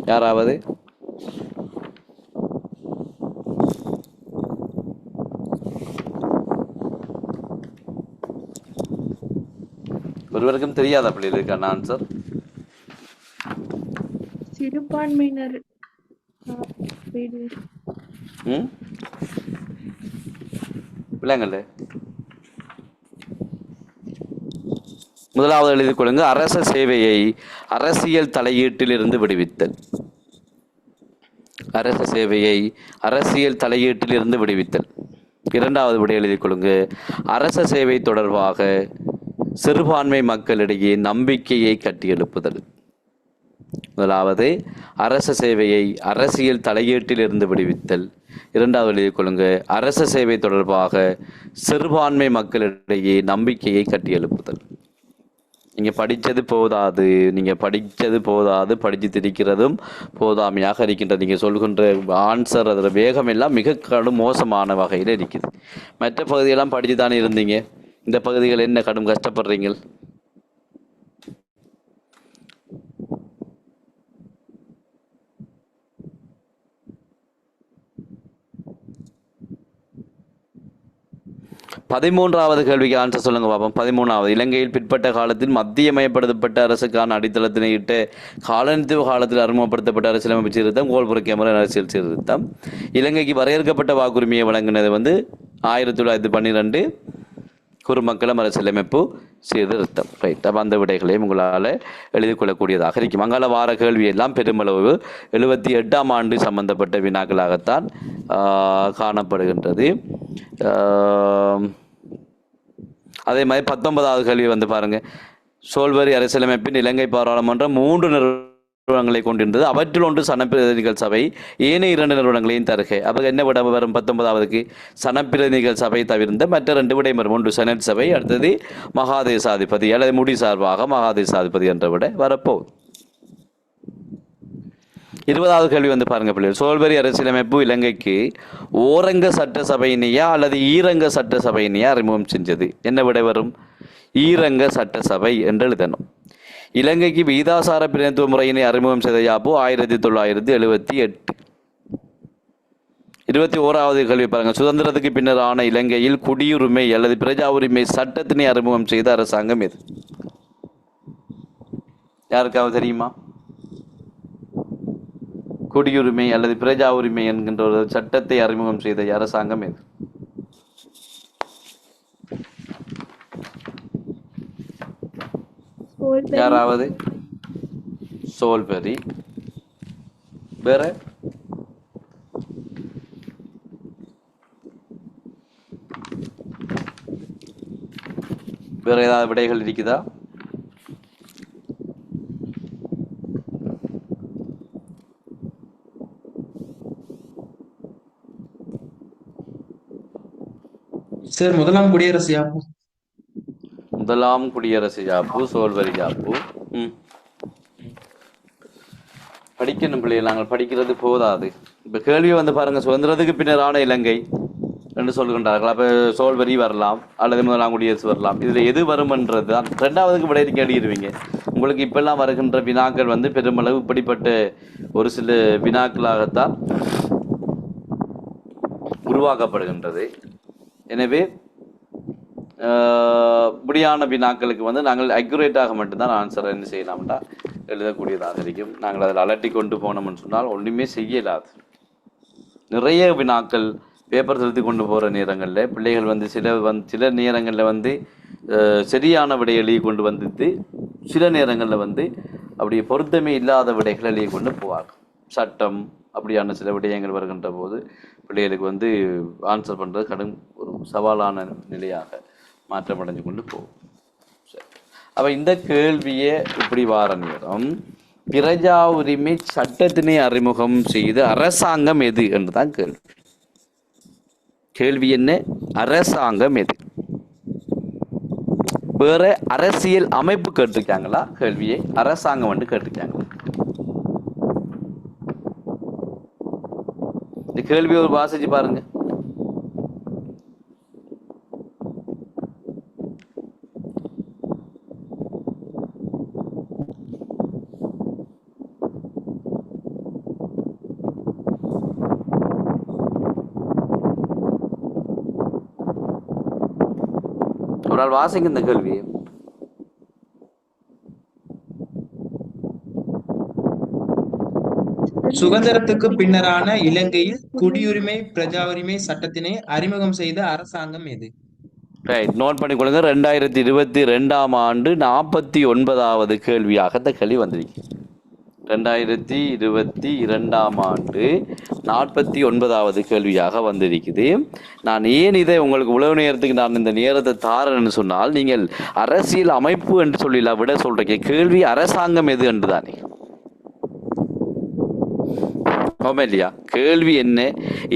யாராவது? ஒருவருக்கும் தெரியாத அப்படி இருக்கான ஆன்சர்? சிறுபான்மையினர் விலங்கல்ல. முதலாவது எழுதிக் கொள்ளுங்க. அரச சேவையை அரசியல் தலையீட்டில் இருந்து விடுவித்தல். அரச சேவையை அரசியல் தலையீட்டில் இருந்து விடுவித்தல். 2வது விடை எழுதிக் கொள்ளுங்க. அரச சேவை தொடர்பாக சிறுபான்மை மக்களிடையே நம்பிக்கையை கட்டியெழுப்புதல். முதலாவது அரச சேவையை அரசியல் தலையீட்டில் இருந்து விடுவித்தல். இரண்டாவது எழுதிக் கொள்ளுங்க, அரச சேவை தொடர்பாக சிறுபான்மை மக்களிடையே நம்பிக்கையை கட்டியெழுப்புதல். நீங்கள் படித்தது போதாது, படித்து திரிக்கிறதும் போதாமையாக இருக்கின்றது. நீங்கள் சொல்கின்ற ஆன்சர் அதில் வேகம் எல்லாம் மிக கடும் மோசமான வகையில் இருக்குது. மற்ற பகுதியெல்லாம் படித்து தானே இருந்தீங்க, இந்த பகுதிகள் என்ன கடும் கஷ்டப்படுறீங்க? பதிமூன்றாவது கேள்விக்கு ஆன்சர் சொல்லுங்க பாப்போம். 13வது, இலங்கையில் பிற்பட்ட காலத்தில் மத்தியமயப்படுத்தப்பட்ட அரசுக்கான அடித்தளத்தினை இட்டு காலனித்துவ காலத்தில் அறிமுகப்படுத்தப்பட்ட அரசியலமைப்பு சீர்திருத்தம் கோல்புரக்கிய முறை அரசியல் சீர்திருத்தம். இலங்கைக்கு வரையறுக்கப்பட்ட வாக்குரிமையை வழங்கினது 1912 குறுமக்களம் அரசியலமைப்பு சீர்திருத்தம். ரைட். அப்போ அந்த விடைகளையும் உங்களால் எழுதி கொள்ளக்கூடியதாக இருக்கும். மங்கள வார கேள்வி எல்லாம் பெருமளவு 78ஆம் ஆண்டு சம்பந்தப்பட்ட வினாக்களாகத்தான் காணப்படுகின்றது. அதே மாதிரி 19வது கேள்வி பாருங்க, சோல்வரி அரசியலமைப்பின் இலங்கை பாராளுமன்றம் 3 நிறுவனங்களை கொண்டிருந்தது. அவற்றில் ஒன்று சனப்பிரதிநிதிகள் சபை, ஏனைய 2 நிறுவனங்களையும் தருக. அப்போ என்ன விட வரும் 19வதுக்கு? சனப்பிரதிநிதிகள் சபை தவிர்ந்த மற்ற 2 விடை வரும். ஒன்று செனட் சபை, அடுத்தது மகாதேசாதிபதி அல்லது முடி சார்பாக மகாதேசாதிபதி என்ற விட வரப்போகுது. 20வது கேள்வி பாருங்க பிள்ளைகள், சோல்வரி அரசியலமைப்பு இலங்கைக்கு ஓரங்க சட்டசபையினையா அல்லது ஈரங்க சட்டசபையினையா அறிமுகம் செஞ்சது? என்ன விடை வரும்? ஈரங்க சட்டசபை என்று எழுதணும். இலங்கைக்கு வீதாசார பிரதிநிதித்துவ முறையினை அறிமுகம் செய்த யாப்பு 1978. 21வது கேள்வி பாருங்க, சுதந்திரத்துக்கு பின்னரான இலங்கையில் குடியுரிமை அல்லது பிரஜா உரிமை சட்டத்தினை அறிமுகம் செய்த அரசாங்கம் எது? யாருக்காவது தெரியுமா? குடியுரிமை அல்லது பிரஜா உரிமை என்கின்ற ஒரு சட்டத்தை அறிமுகம் செய்த அரசாங்கம் எது? யாராவது? சோல்பரி. வேற? வேற ஏதாவது விடைகள் இருக்குதா? சார், முதலாம் குடியரசு யாப்பு. முதலாம் குடியரசு யாப்பு, சோல்வரி யாப்பு. படிக்கணும் பிள்ளைகள், நாங்கள் படிக்கிறது போதாது. இப்போ கேள்வி பாருங்க, சுதந்திரத்துக்கு பின்னரான இலங்கை என்று சொல்கின்றார்கள். அப்போ சோல்வரி வரலாம் அல்லது முதலாம் குடியரசு வரலாம். இதில் எது வரும்ன்றது தான் 2வதுக்கு விடை கேடுவீங்க. உங்களுக்கு இப்பெல்லாம் வருகின்ற வினாக்கள் பெருமளவு இப்படிப்பட்ட ஒரு சில வினாக்களாகத்தான் உருவாக்கப்படுகின்றது. எனவே இப்படியான வினாக்களுக்கு நாங்கள் அக்யூரேட்டாக மட்டும்தான் ஆன்சரை என்ன செய்யலாம்டா எழுதக்கூடியதாக இருக்கும். நாங்கள் அதில் அலட்டி கொண்டு போனோம்னு சொன்னால் ஒன்றுமே செய்யலாது. நிறைய வினாக்கள் பேப்பர் செலுத்தி கொண்டு போகிற நேரங்களில் பிள்ளைகள் சில நேரங்களில் சரியான விடை எழுதி கொண்டு வந்துட்டு சில நேரங்களில் அப்படி பொருத்தமே இல்லாத விடைகள் எழுதி கொண்டு போவாங்க. சட்டம் அப்படியான சில விடயங்கள் வருகின்ற போது பிள்ளைகளுக்கு ஆன்சர் பண்ணுறது கடும் ஒரு சவாலான நிலையாக மாற்றமடைஞ்சு கொண்டு போகும். சரி, அப்போ இந்த கேள்வியை இப்படி வார நேரம் பிரஜா உரிமை சட்டத்தினை அறிமுகம் செய்து அரசாங்கம் எது என்றுதான் கேள்வி. கேள்வி என்ன? அரசாங்கம் எது? வேற அரசியல் அமைப்பு கேட்டிருக்காங்களா? கேள்வியை அரசாங்கம் வந்து கேட்டிருக்காங்களா? இந்த கேள்வியை ஒரு வாசிச்சு பாருங்க. ஒரு ஆள் வாசிங்க இந்த கேள்வியை. சுதந்திரத்துக்கு பின்னரான இலங்கையில் குடியுரிமை பிரஜா உரிமை சட்டத்தினை அறிமுகம் செய்த அரசாங்கம் எது? ரைட், நோட் பண்ணிக்கொள்ளுங்க. 2022ஆம் ஆண்டு 49வது கேள்வியாக இந்த கேள்வி வந்திருக்கு. 2022ஆம் ஆண்டு 49வது கேள்வியாக வந்திருக்குது. நான் ஏன் இதை உங்களுக்கு உழவு நேரத்துக்கு நான் இந்த நேரத்தை தாரேன்னு சொன்னால், நீங்கள் அரசியல் அமைப்பு என்று சொல்லல விட சொல்றீங்க. கேள்வி அரசாங்கம் எது என்று தானே. ஆமா இல்லையா? கேள்வி என்ன?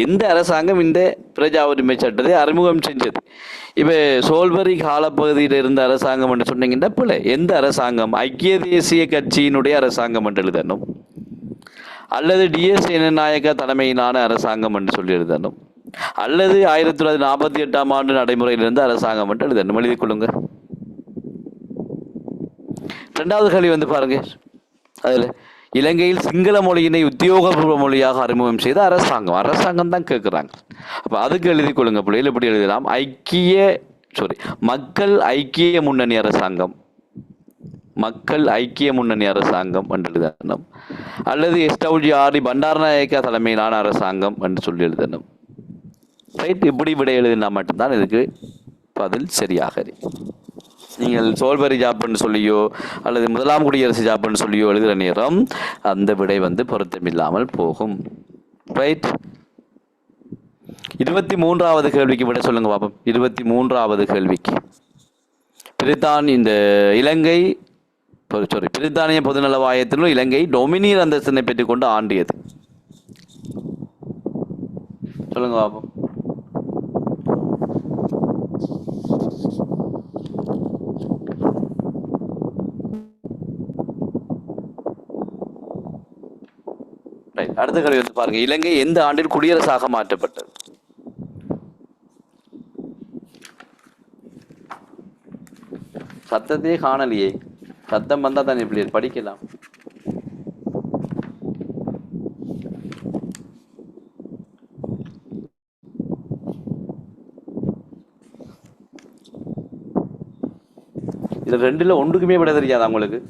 எந்த அரசாங்கம் இந்த பிரஜா உரிமை சட்டத்தை அறிமுகம் செஞ்சது? இப்போ சோல்வரி காலப்பகுதியில் இருந்த அரசாங்கம் என்று சொன்னீங்கன்னா பிள்ளை. எந்த அரசாங்கம்? ஐக்கிய தேசிய கட்சியினுடைய அரசாங்கம் என்று எழுதணும், அல்லது டிஎஸ் நாயக்கா தலைமையிலான அரசாங்கம் என்று சொல்லி எழுதணும், அல்லது 1948ஆம் ஆண்டு நடைமுறையில் இருந்த அரசாங்கம் என்று எழுதணும். எழுதிக் கொள்ளுங்க. ரெண்டாவது கேள்வி வந்து பாருங்க, அதில் இலங்கையில் சிங்கள மொழியினை உத்தியோகபூர்வ மொழியாக அறிமுகம் செய்த அரசாங்கம் தான் கேட்குறாங்க. அப்போ அதுக்கு எழுதி கொள்ளுங்க பிள்ளைகள். எப்படி எழுதலாம்? மக்கள் ஐக்கிய முன்னணி அரசாங்கம், மக்கள் ஐக்கிய முன்னணி அரசாங்கம் என்று எழுதணும், அல்லது SWR பண்டாரநாயக்கா தலைமையிலான அரசாங்கம் என்று சொல்லி எழுதணும். ரைட்? இப்படி விடை எழுதினா மட்டும்தான் இதுக்கு பதில் சரியாக இருக்கும். நீங்கள் சோல்வரி ஜாப்னு சொல்லியோ அல்லது முதலாம் குடியரசு ஜாப்னு சொல்லியோ எழுதுகிற நேரம் அந்த விடை வந்து பொருத்தமில்லாமல் போகும். ரைட்? 23வது கேள்விக்கு விட சொல்லுங்க பாப்போம். 23வது கேள்விக்கு பிரித்தானிய பொதுநலவாயத்திலும் இலங்கை டொமினியன் அந்தஸ்தினை பெற்றுக்கொண்டு ஆண்டியது. சொல்லுங்க பாப்போம். அடுத்த கேள்வி வந்து பாருங்க, இலங்கை எந்த ஆண்டில் குடியரசாக மாற்றப்பட்டது? சத்தத்தையே காணலையே. சத்தம் வந்தா தான் எப்படி படிக்கலாம். இது ரெண்டுல ஒன்றுக்குமே விட தெரியாதா உங்களுக்கு?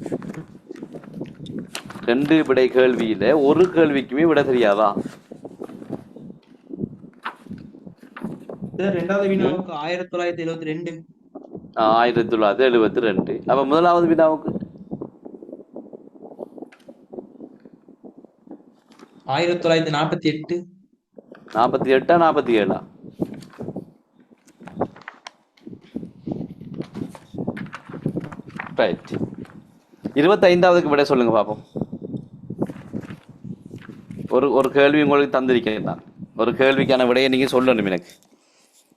ரெண்டு விடை கேள்வியில ஒரு கேள்விக்குமே விட தெரியாதா? ரெண்டாவது வினாவுக்கு 1972. 1972. அப்ப முதலாவது வினாவுக்கு 1948. 48 47? ரைட். 25வதுக்கு விட சொல்லுங்க பாப்போம். ஒரு கேள்வி உங்களுக்கு தந்திருக்கேன் நான். ஒரு கேள்விக்கான விடையை நீங்க சொல்லணும் எனக்கு.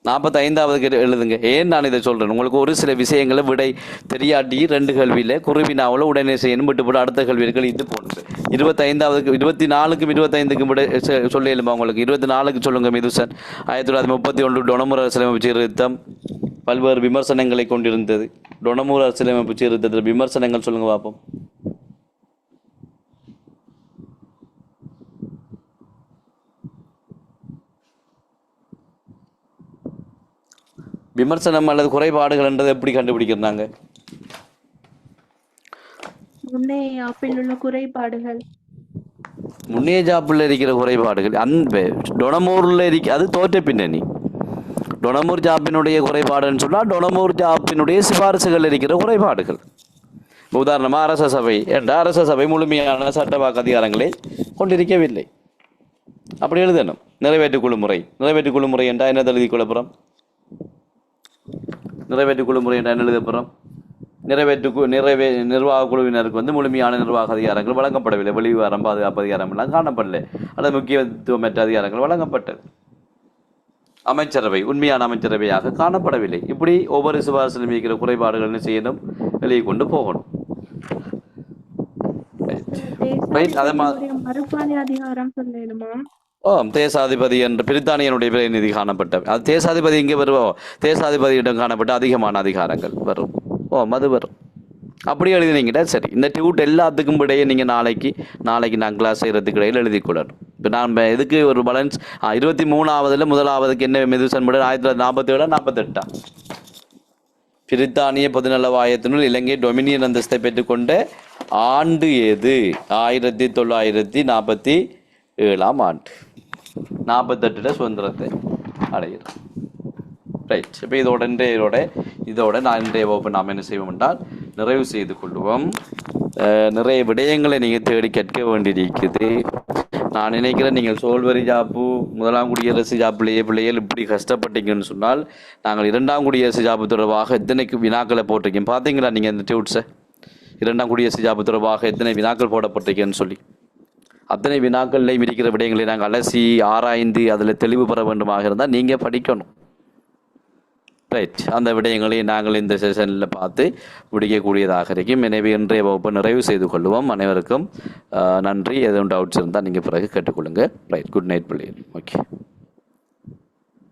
45வதுக்கு எழுதுங்க. ஏன் நான் இதை சொல்றேன்? உங்களுக்கு ஒரு சில விஷயங்களை விடை தெரியாட்டி 2 கேள்வியில குருவினாவில் உடனே செய்யணும், விட்டு போட்டு அடுத்த கேள்விகள் இது போன்று. 25வதுக்கு 24க்கும் 25க்கும் விட சொல்லிடுமா உங்களுக்கு? 24க்கு சொல்லுங்க. மிதுசன் 1931 டொனமூர் அரசியலமைப்பு சீர்திருத்தம் பல்வேறு விமர்சனங்களை கொண்டிருந்தது. டொனமூர் அரசியலமைப்பு சீர்திருத்தத்தில் விமர்சனங்கள் சொல்லுங்க பார்ப்போம். விமர்சனம் அல்லது குறைபாடுகள் என்றதை எப்படி கண்டுபிடிக்கிறாங்க? முன்னைய ஜாப்பில் உள்ள குறைபாடுகள், முன்னைய ஜாப்பில் இருக்கிற குறைபாடுகள் அந்த டொனமூரில் அது தோற்ற பின்னணி. டொனமூர் ஜாப்பினுடைய குறைபாடுன்னு சொன்னால் டொனமூர் ஜாப்பினுடைய சிபாரிசுகள் இருக்கிற குறைபாடுகள். உதாரணமாக அரச சபை என்ற அரச சபை முழுமையான சட்டவாக்க அதிகாரங்களை கொண்டிருக்கவில்லை. அப்படி எழுதணும். நிறைவேற்றுக்குழு முறை என்றால் என்ன எழுதி கொள்ளப்புறம்? நிறைவேற்றுக்குழு முறை என்ற என்ன எழுதப்புறம்? நிர்வாக குழுவினருக்கு வந்து முழுமையான நிர்வாக அதிகாரங்கள் வழங்கப்படவில்லை. வெளிவிவகாரம் பாதுகாப்பு அதிகாரம் எல்லாம் காணப்படலை. அல்லது முக்கியத்துவமற்ற அதிகாரங்கள் வழங்கப்பட்டது. அமைச்சரவை உண்மையான அமைச்சரவையாக காணப்படவில்லை. இப்படி ஒவ்வொரு சிபாரிசிலும் இருக்கிற குறைபாடுகள் செய்யணும், வெளியே கொண்டு போகணும். மறுபாதி அதிகாரம் சொல்லணுமா? தேசாதிபதி என்ற பிரித்தானியனுடைய பிரதிநிதி காணப்பட்ட அது தேசாதிபதி இங்கே வருவோம். தேசாதிபதியிடம் காணப்பட்ட அதிகமான அதிகாரங்கள் வரும். அது வரும். அப்படி எழுதினீங்கன்னா சரி. இந்த டியூட் எல்லாத்துக்கும் இடையே நீங்கள் நாளைக்கு நான் கிளாஸ் செய்கிறதுக்கு இடையில் எழுதிக்கொள்ளணும். இப்போ நான் எதுக்கு ஒரு பேலன்ஸ் 23வதுல முதலாவதுக்கு என்ன மெதுசன் விட 1947 48 பிரித்தானிய பொதுநலவாயத்தினுள் இலங்கை டொமினியன் அந்தஸ்தை பெற்றுக்கொண்ட ஆண்டு எது? 1947ஆம் ஆண்டு. 48 சுதந்திரத்தை அடைகிறோம். ரைட். இப்போ இதோட நான் இன்றைய வகுப்பு நாம் என்ன செய்வோம் என்றால் நிறைவு செய்து கொள்வோம். நிறைய விடயங்களை நீங்கள் தேடி கற்க வேண்டியிருக்குது. நான் நினைக்கிறேன் நீங்கள் சோல்வரி ஜாப்பு முதலாம் குடியரசு ஜாப்புலேயே பிள்ளைகள் இப்படி கஷ்டப்பட்டீங்கன்னு சொன்னால் நாங்கள் 2ஆம் குடியரசு ஜாப்பு தொடர்பாக எத்தனைக்கு வினாக்களை போட்டிருக்கீங்க பார்த்தீங்களா? நீங்கள் இந்த டியூட்ஸை 2ஆம் குடியரசு ஜாப்பு தொடர்பாக எத்தனை வினாக்கள் போடப்பட்டிருக்கேன்னு சொல்லி அத்தனை வினாக்கள்லையும் இருக்கிற விடயங்களை நாங்கள் அலசி ஆராய்ந்து அதில் தெளிவு பெற வேண்டுமாக இருந்தால் நீங்கள் படிக்கணும். ரைட், அந்த விடயங்களை நாங்கள் இந்த செஷனில் பார்த்து முடிக்கக்கூடியதாக இருக்கும். எனவே இன்றைய வகுப்பை நிறைவு செய்து கொள்வோம். அனைவருக்கும் நன்றி. எதுவும் டவுட்ஸ் இருந்தால் நீங்கள் பிறகு கேட்டுக்கொள்ளுங்கள். ரைட், குட் நைட் பிள்ளைகள். ஓகே.